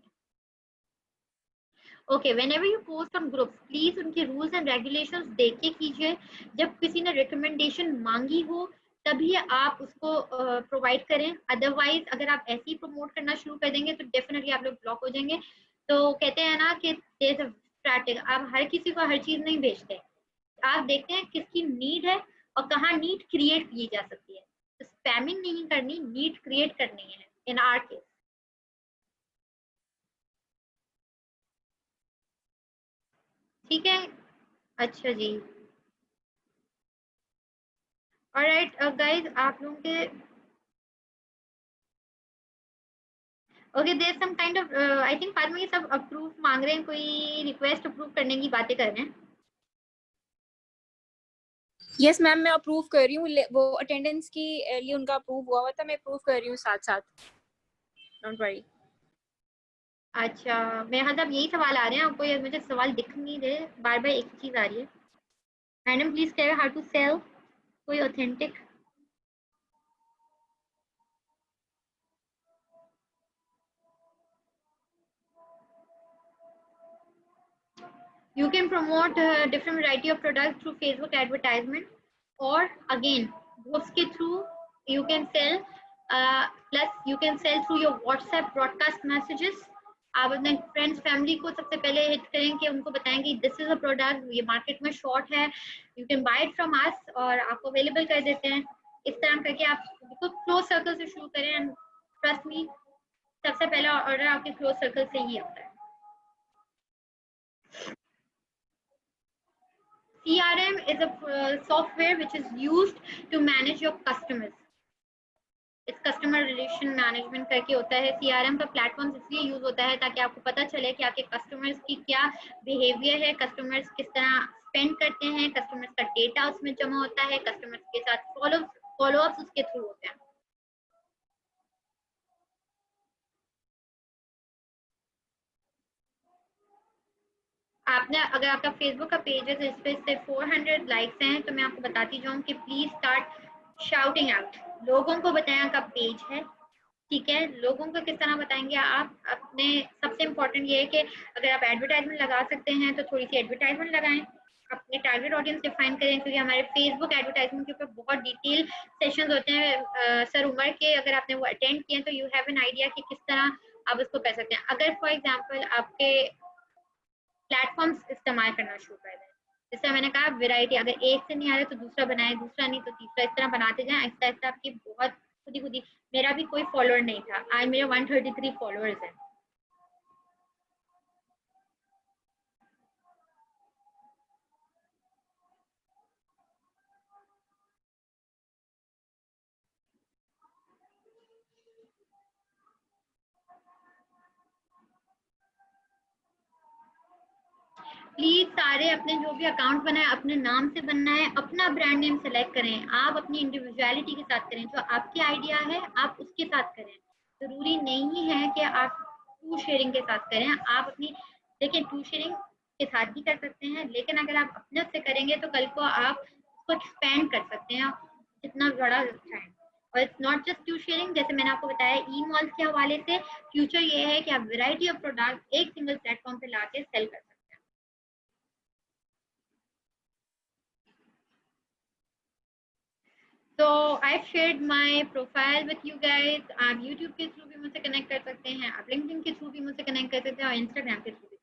Okay whenever you post on groups, please उनके रूल्स एंड रेगुलेशंस देख के कीजिए। जब किसी ने रिकमेंडेशन मांगी हो तभी आप उसको प्रोवाइड करें, अदरवाइज अगर आप ऐसे ही प्रमोट करना शुरू कर देंगे तो डेफिनेटली आप लोग ब्लॉक हो जाएंगे। तो कहते हैं ना कि स्ट्रैटेजी, आप हर किसी को हर चीज नहीं भेजते, आप देखते हैं किसकी नीड है और कहाँ नीड क्रिएट की जा सकती है। तो स्पैमिंग नहीं करनी, नीड क्रिएट करनी है इन आर केस। ठीक है, अच्छा जी, ऑलराइट गाइस, आप लोगों के okay there some kind of, I think Fatima ये सब अप्रूव मांग रहे हैं, कोई रिक्वेस्ट अप्रूव करने की बातें कर रहे हैं। यस मैम, मैं अप्रूव कर रही हूँ, वो अटेंडेंस की लिए उनका अप्रूव हुआ हुआ था, मैं अप्रूव कर रही हूँ साथ साथ, डोंट वरी। अच्छा मेरे हाँ अब यही सवाल आ रहे हैं, आपको ये मुझे सवाल दिख नहीं रहे, बार बार एक ही चीज आ रही है। Madam please tell how to sell कोई authentic. You can promote different variety of products through Facebook advertisement, or again groups के through you can sell, plus you can sell through your WhatsApp broadcast messages। आप अपने friends family को सबसे पहले hit करें कि उनको बताएं कि दिस इज अ प्रोडक्ट, ये मार्केट में शॉर्ट है, you can buy it from us, और आपको अवेलेबल कर देते हैं। इस तरह करके आप बिल्कुल क्लोज सर्कल से शुरू करें, एंड ट्रस्ट मी सबसे पहला ऑर्डर आपके क्लोज सर्कल से ही आता है। CRM is a software which is used to manage your customers. इस कस्टमर रिलेशन मैनेजमेंट करके होता है। CRM का प्लेटफॉर्म इसलिए यूज होता है ताकि आपको पता चले कि आपके कस्टमर्स की क्या बिहेवियर है, कस्टमर्स किस तरह स्पेंड करते हैं, कस्टमर्स का डेटा उसमें जमा होता है, कस्टमर्स के साथ फॉलो अप्स उसके थ्रू होते हैं। आपने अगर आपका फेसबुक का पेज है तो इस पे सिर्फ 400 लाइक्स हैं, तो मैं आपको बताती जाऊँ कि प्लीज स्टार्ट शाउटिंग आउट, लोगों को बताएं आपका पेज है, ठीक है। लोगों को किस तरह बताएंगे आप अपने, सबसे इम्पोर्टेंट ये है कि अगर आप एडवर्टाइजमेंट लगा सकते हैं तो थोड़ी सी एडवर्टाइजमेंट लगाएं, अपने टारगेट ऑडियंस डिफाइन करें, क्योंकि हमारे फेसबुक एडवर्टाइजमेंट के ऊपर बहुत डिटेल सेशंस होते हैं सर उमर के, अगर आपने वो अटेंड किए तो यू हैव एन आइडिया कि किस तरह आप उसको कर सकते हैं। अगर फॉर एग्जाम्पल आपके प्लेटफॉर्म्स इस्तेमाल करना शुरू कर दें, जैसे मैंने कहा वेराइटी, अगर एक से नहीं आ रहा तो दूसरा बनाए, दूसरा नहीं तो तीसरा, इस तरह बनाते जाएं आहिस्ता आहिस्ता। आपकी बहुत खुद ही मेरा भी कोई फॉलोअर नहीं था, आज मेरे 133 फॉलोअर्स हैं। प्लीज सारे अपने जो भी अकाउंट बनाए अपने नाम से बनना है, अपना ब्रांड नेम सेलेक्ट करें, आप अपनी इंडिविजुअलिटी के साथ करें, जो आपकी आइडिया है आप उसके साथ करें। जरूरी नहीं है कि आप टू शेयरिंग के साथ करें, आप अपनी देखिए टू शेयरिंग के साथ भी कर सकते हैं, लेकिन अगर आप अपने से करेंगे तो कल को आप उसको एक्सपेंड कर सकते हैं जितना बड़ा है। और it's not just to sharing, जैसे मैंने आपको बताया ई मॉल्स के हवाले से, फ्यूचर ये है कि आप वैरायटी ऑफ प्रोडक्ट एक सिंगल प्लेटफॉर्म पे लाके सेल कर सकते हैं। तो I shared my profile with you guys. आप यूट्यूब के थ्रू भी मुझसे कनेक्ट कर सकते हैं, आप लिंक्डइन के थ्रू भी मुझसे कनेक्ट कर सकते हैं और इंस्टाग्राम के थ्रू